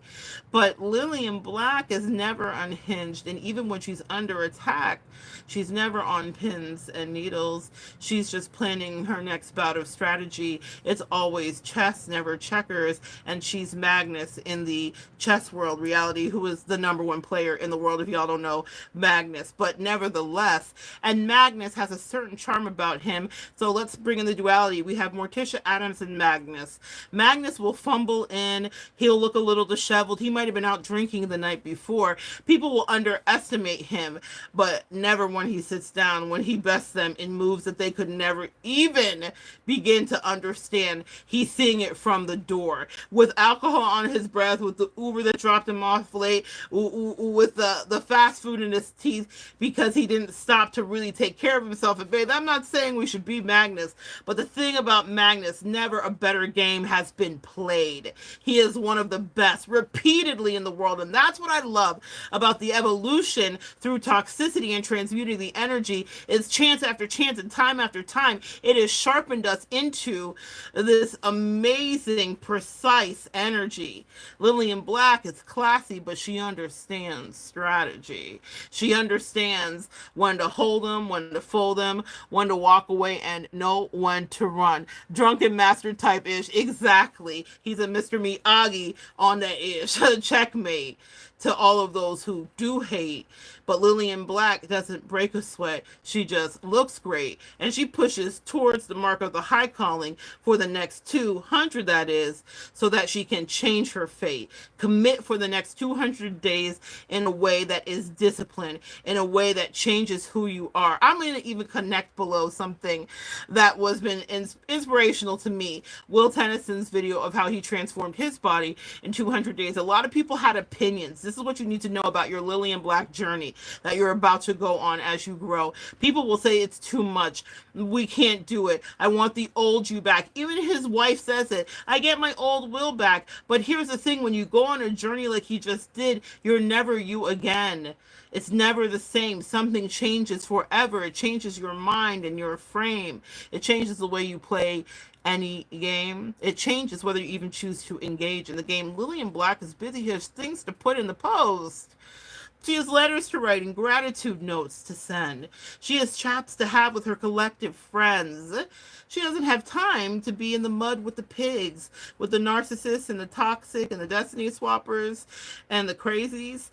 But Lillian Black is never unhinged. And even when she's under attack, she's never on pins and needles. She's just planning her next bout of strategy. It's always chess, never checkers. And she's Magnus in the chess world reality, who is the number one player in the world, if y'all don't know Magnus. But nevertheless, and Magnus has a certain charm about him. So let's bring in the duality. We have Morticia Adams and Magnus. Magnus will fumble in. He'll look a little disheveled. He might have been out drinking the night before. People will underestimate him, but never when he sits down, when he bests them in moves that they could never even begin to understand. He's seeing it from the door. door with alcohol on his breath, with the Uber that dropped him off late, with the fast food in his teeth because he didn't stop to really take care of himself. And babe, I'm not saying we should be Magnus, but the thing about Magnus, never a better game has been played. He is one of the best repeatedly in the world, and that's what I love about the evolution through toxicity and transmuting the energy. Is chance after chance and time after time, it has sharpened us into this amazing, precise energy. Lillian Black is classy, but she understands strategy. She understands when to hold them, when to fold them, when to walk away, and know when to run. Drunken master type ish, exactly. He's a Mr. Miyagi on that ish. Checkmate to all of those who do hate. But Lillian Black doesn't break a sweat. She just looks great. And she pushes towards the mark of the high calling for the next 200, that is, so that she can change her fate. Commit for the next 200 days in a way that is disciplined, in a way that changes who you are. I'm going to even connect below something that was been inspirational to me. Will Tennyson's video of how he transformed his body in 200 days. A lot of people had opinions. This is what you need to know about your Lillian Black journey that you're about to go on as you grow. People will say it's too much. We can't do it. I want the old you back. Even his wife says it. I get my old Will back. But here's the thing. When you go on a journey like he just did, you're never you again. It's never the same. Something changes forever. It changes your mind and your frame. It changes the way you play any game. It changes whether you even choose to engage in the game. Lillian Black is busy. He has things to put in the post. She has letters to write and gratitude notes to send. She has chats to have with her collective friends. She doesn't have time to be in the mud with the pigs, with the narcissists and the toxic and the destiny swappers and the crazies.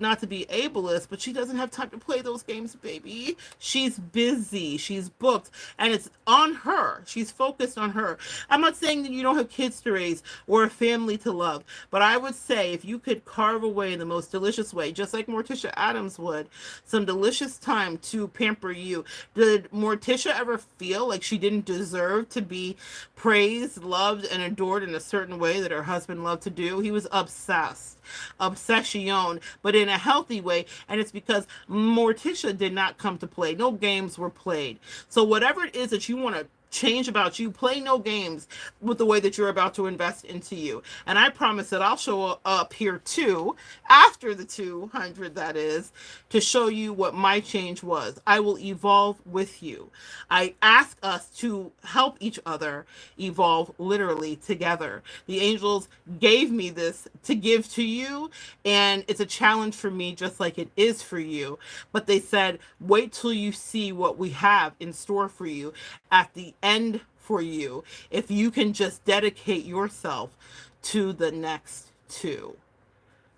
Not to be ableist, but she doesn't have time to play those games, baby. She's busy. She's booked. And it's on her. She's focused on her. I'm not saying that you don't have kids to raise or a family to love, but I would say if you could carve away in the most delicious way, just like Morticia Addams would, some delicious time to pamper you. Did Morticia ever feel like she didn't deserve to be praised, loved, and adored in a certain way that her husband loved to do? He was obsessed. Obsession, but in a healthy way, and it's because Morticia did not come to play. No games were played. So whatever it is that you want to change about you, play no games with the way that you're about to invest into you. And I promise that I'll show up here too, after the 200, that is, to show you what my change was. I will evolve with you. I ask us to help each other evolve literally together. The angels gave me this to give to you, and it's a challenge for me just like it is for you. But they said, wait till you see what we have in store for you at the end for you, if you can just dedicate yourself to the next two.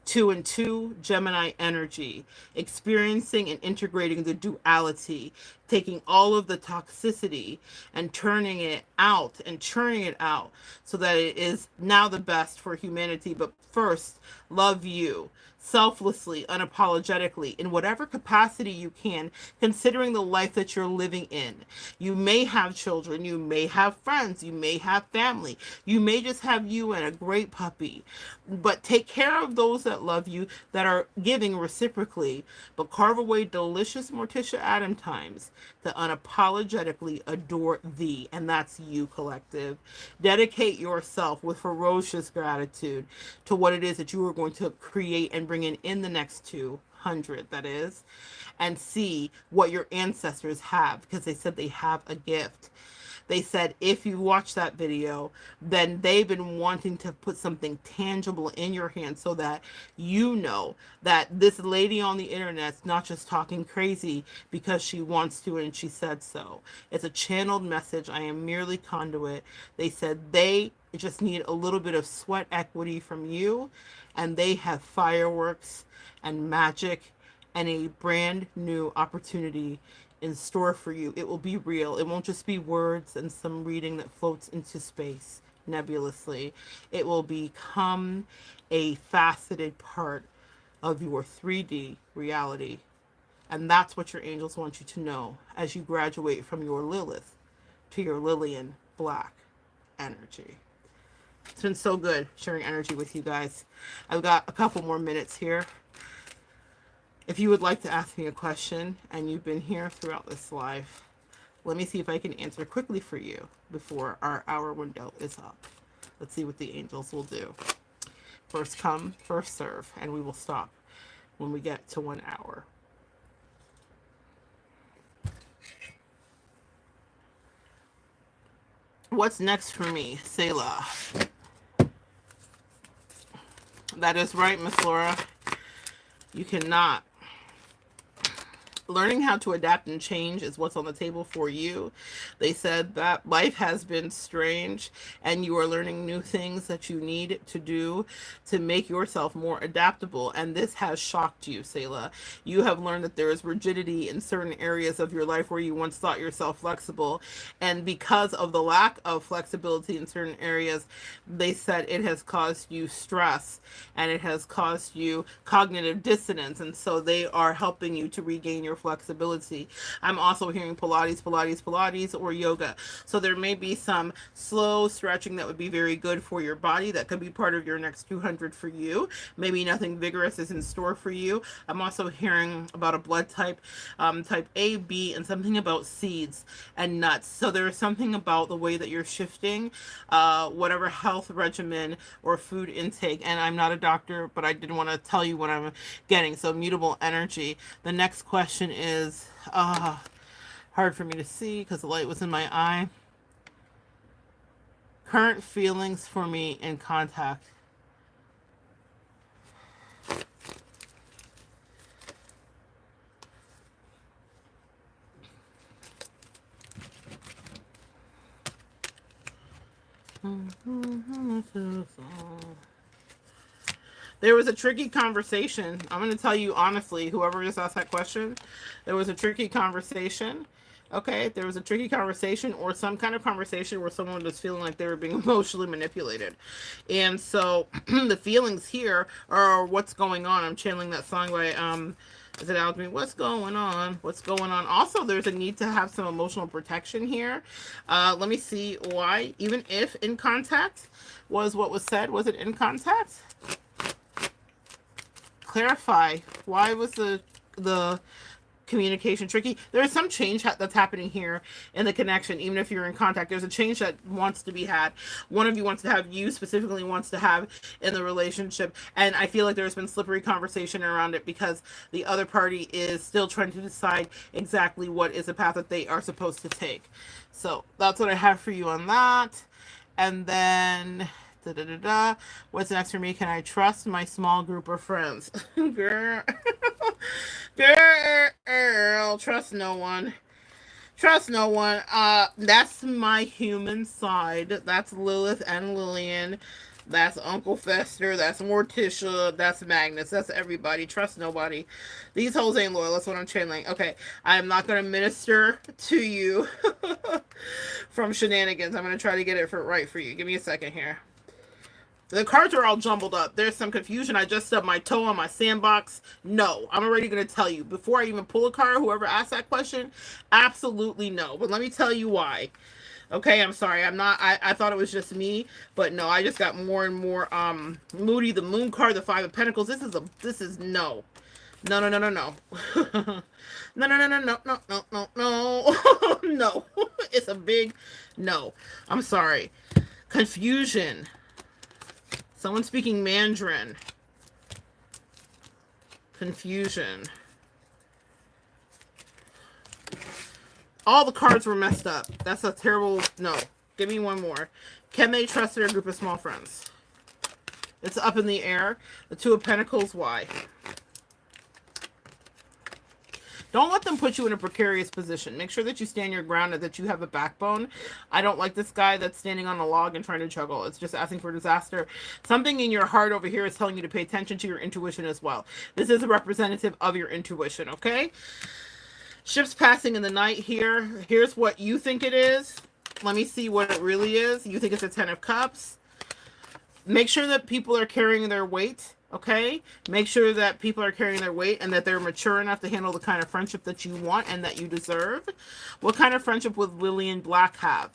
2 and 2 Gemini energy, experiencing and integrating the duality, taking all of the toxicity and turning it out and churning it out so that it is now the best for humanity. But first, love you selflessly, unapologetically, in whatever capacity you can, considering the life that you're living in. You may have children, you may have friends, you may have family, you may just have you and a great puppy. But take care of those that love you, that are giving reciprocally, but carve away delicious Morticia Adam times to unapologetically adore thee, and that's you, collective. Dedicate yourself with ferocious gratitude to what it is that you are going to create and bring in the next 200, that is, and see what your ancestors have, because they said they have a gift. They said if you watch that video, then they've been wanting to put something tangible in your hand so that you know that this lady on the internet's not just talking crazy because she wants to and she said so. It's a channeled message. I am merely conduit. They said they just need a little bit of sweat equity from you, and they have fireworks and magic and a brand new opportunity in store for you. It will be real. It won't just be words and some reading that floats into space nebulously. It will become a faceted part of your 3D reality. And that's what your angels want you to know as you graduate from your Lilith to your Lillian Black energy. It's been so good sharing energy with you guys. I've got a couple more minutes here. If you would like to ask me a question and you've been here throughout this live, let me see if I can answer quickly for you before our hour window is up. Let's see what the angels will do. First come, first serve, and we will stop when we get to 1 hour. What's next for me, Selah? That is right, Miss Laura. You cannot. Learning how to adapt and change is what's on the table for you. They said that life has been strange and you are learning new things that you need to do to make yourself more adaptable. And this has shocked you, Selah. You have learned that there is rigidity in certain areas of your life where you once thought yourself flexible. And because of the lack of flexibility in certain areas, they said it has caused you stress and it has caused you cognitive dissonance. And so they are helping you to regain your flexibility. I'm also hearing Pilates, or yoga. So there may be some slow stretching that would be very good for your body. That could be part of your next 200 for you. Maybe nothing vigorous is in store for you. I'm also hearing about a blood type, type A, B, and something about seeds and nuts. So there is something about the way that you're shifting whatever health regimen or food intake. And I'm not a doctor, but I did want to tell you what I'm getting. So mutable energy. The next question is hard for me to see because the light was in my eye. Current feelings for me in contact. There was a tricky conversation. I'm going to tell you honestly, whoever just asked that question, there was a tricky conversation. Okay, there was a tricky conversation or some kind of conversation where someone was feeling like they were being emotionally manipulated. And so the feelings here are what's going on. I'm channeling that song by, is it Alchemy? What's going on? What's going on? Also, there's a need to have some emotional protection here. Let me see why. Even if in contact was what was said. Was it in contact? Clarify. Why was the communication tricky? There's some change that's happening here in the connection. Even if you're in contact, there's a change that wants to be had. One of you wants to have, you specifically wants to have in the relationship, and I feel like there's been slippery conversation around it because the other party is still trying to decide exactly what is the path that they are supposed to take. So that's what I have for you on that. And then what's next for me? Can I trust my small group of friends? Girl. Girl, trust no one. Trust no one. That's my human side. That's Lilith and Lillian. That's Uncle Fester. That's Morticia. That's Magnus. That's everybody. Trust nobody. These hoes ain't loyal. That's what I'm channeling. Okay, I'm not going to minister to you from shenanigans. I'm going to try to get it right for you. Give me a second here. The cards are all jumbled up. There's some confusion. I just stubbed my toe on my sandbox. No, I'm already going to tell you. Before I even pull a card, whoever asked that question, absolutely no. But let me tell you why. Okay, I'm sorry. I'm not, I thought it was just me, but no, I just got more and more moody. The moon card, the 5 of Pentacles. This is no. No, no, no, no, no. No, no, no, no, no, no, no, no, no. No. It's a big no. I'm sorry. Confusion. Someone speaking Mandarin. Confusion. All the cards were messed up. That's a terrible... No. Give me one more. Can they trust their group of small friends? It's up in the air. The 2 of Pentacles. Why? Don't let them put you in a precarious position. Make sure that you stand your ground and that you have a backbone. I don't like this guy that's standing on a log and trying to juggle. It's just asking for disaster. Something in your heart over here is telling you to pay attention to your intuition as well. This is a representative of your intuition, okay? Ships passing in the night here. Here's what you think it is. Let me see what it really is. You think it's a 10 of Cups. Make sure that people are carrying their weight. Okay, make sure that people are carrying their weight and that they're mature enough to handle the kind of friendship that you want and that you deserve. What kind of friendship would Lillian Black have?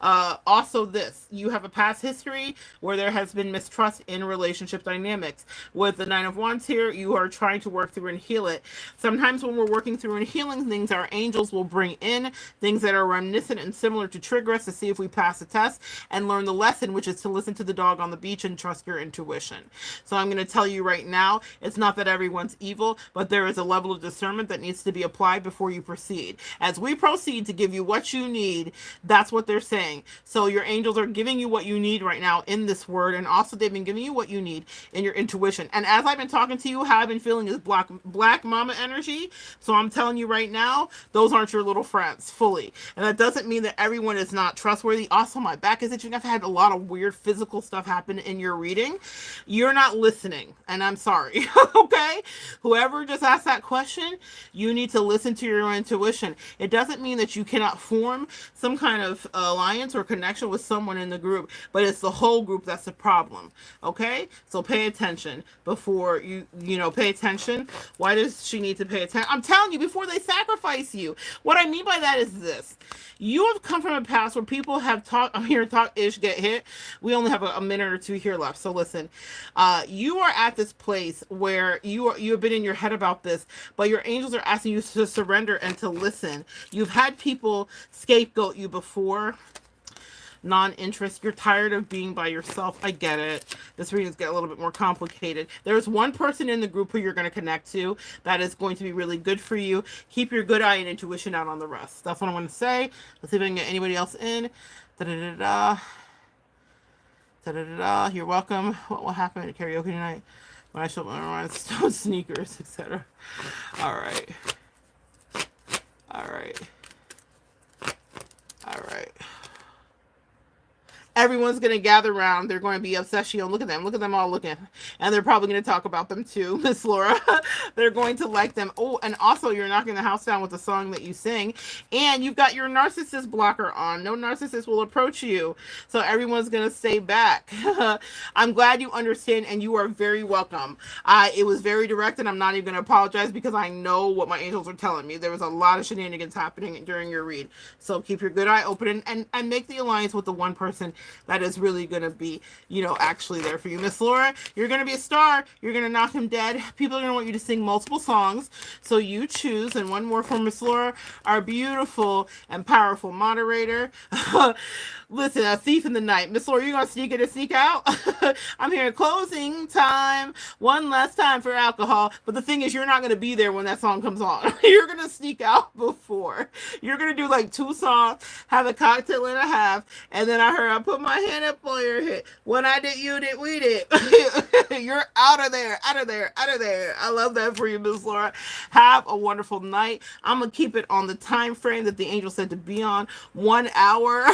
Also, this, you have a past history where there has been mistrust in relationship dynamics. With the Nine of Wands here, you are trying to work through and heal it. Sometimes when we're working through and healing things, our angels will bring in things that are reminiscent and similar to trigger us to see if we pass the test and learn the lesson, which is to listen to the dog on the beach and trust your intuition. So I'm going to tell you right now, it's not that everyone's evil, but there is a level of discernment that needs to be applied before you proceed. As we proceed to give you what you need, that's what they're saying. So your angels are giving you what you need right now in this word, and also they've been giving you what you need in your intuition. And as I've been talking to you, how I've been feeling is black mama energy. So I'm telling you right now, those aren't your little friends fully. And that doesn't mean that everyone is not trustworthy. Also, my back is itching. I've had a lot of weird physical stuff happen in your reading. You're not listening, and I'm sorry. Okay? Whoever just asked that question, you need to listen to your intuition. It doesn't mean that you cannot form some kind of alliance or connection with someone in the group, but it's the whole group that's the problem. Okay? So pay attention before pay attention. Why does she need to pay attention? I'm telling you, before they sacrifice you. What I mean by that is this. You have come from a past where people have talked, I'm here to talk ish, get hit. We only have a minute or two here left. So listen, you are at this place where you have been in your head about this, but your angels are asking you to surrender and to listen. You've had people scapegoat you before. Non-interest, you're tired of being by yourself. I get it. This reading's get a little bit more complicated. There's one person in the group who you're going to connect to that is going to be really good for you. Keep your good eye and intuition out on the rest. That's what I'm going to say. Let's see if I can get anybody else in. Da-da-da-da. Da-da-da-da. You're welcome. What will happen at karaoke tonight when I show up my stone sneakers, etc. All right. All right. All right. Everyone's going to gather around. They're going to be obsessed. Look at them. Look at them all looking. And they're probably going to talk about them too, Miss Laura. They're going to like them. Oh, and also you're knocking the house down with the song that you sing. And you've got your narcissist blocker on. No narcissist will approach you. So everyone's going to stay back. I'm glad you understand, and you are very welcome. It was very direct, and I'm not even going to apologize because I know what my angels are telling me. There was a lot of shenanigans happening during your read. So keep your good eye open and make the alliance with the one person that is really going to be, actually there for you. Miss Laura, you're going to be a star. You're going to knock him dead. People are going to want you to sing multiple songs. So you choose. And one more for Miss Laura, our beautiful and powerful moderator. Listen, a thief in the night. Miss Laura, you going to sneak in and sneak out? I'm here at closing time. One last time for alcohol. But the thing is, you're not going to be there when that song comes on. You're going to sneak out before. You're going to do like 2 songs, have a cocktail and a half, and then I put my hand up on your head. When I did, you did, we did. You're out of there, out of there, out of there. I love that for you, Miss Laura. Have a wonderful night. I'm going to keep it on the time frame that the angel said to be on, 1 hour.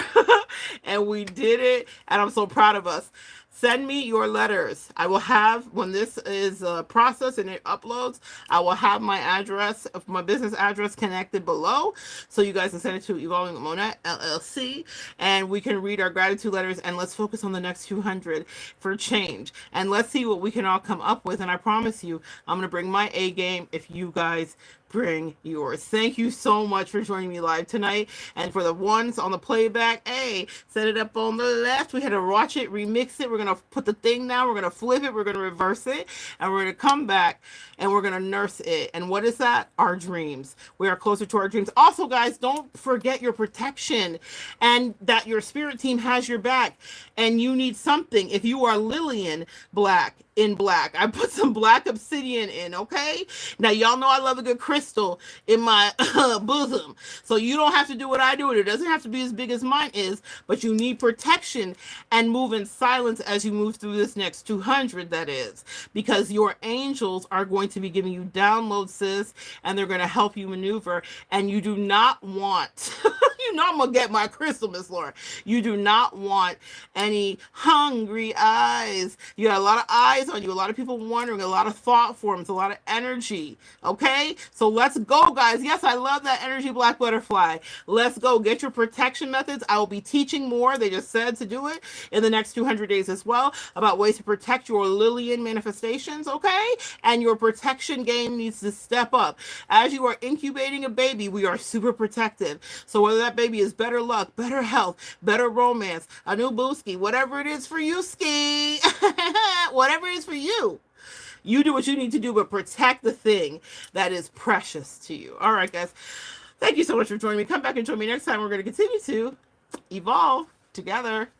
And we did it. And I'm so proud of us. Send me your letters. I will have, when this is processed and it uploads, I will have my address, my business address connected below. So you guys can send it to Evolving Monette, LLC. And we can read our gratitude letters. And let's focus on the next 200 for change. And let's see what we can all come up with. And I promise you, I'm going to bring my A game if you guys bring yours. Thank you so much for joining me live tonight. And for the ones on the playback, hey, set it up on the left. We had to watch it, remix it. We're going to put the thing down. We're going to flip it. We're going to reverse it. And we're going to come back and we're going to nurse it. And what is that? Our dreams. We are closer to our dreams. Also, guys, don't forget your protection and that your spirit team has your back. And you need something. If you are Lillian Black, in black, I put some black obsidian in, okay? Now, y'all know I love a good crystal in my bosom. So you don't have to do what I do. It doesn't have to be as big as mine is, but you need protection and move in silence as you move through this next 200, that is. Because your angels are going to be giving you downloads, sis, and they're going to help you maneuver. And you do not want... You know I'm going to get my crystal, Miss Laura. You do not want any hungry eyes. You got a lot of eyes on you, a lot of people wondering, a lot of thought forms, a lot of energy. Okay? So let's go, guys. Yes, I love that energy, Black Butterfly. Let's go. Get your protection methods. I will be teaching more. They just said to do it in the next 200 days as well about ways to protect your Lillian manifestations, okay? And your protection game needs to step up. As you are incubating a baby, we are super protective. So whether that baby is better luck, better health, better romance, a new booski, whatever it is for you, ski. Whatever it is for you. You do what you need to do, but protect the thing that is precious to you. All right, guys. Thank you so much for joining me. Come back and join me next time. We're going to continue to evolve together.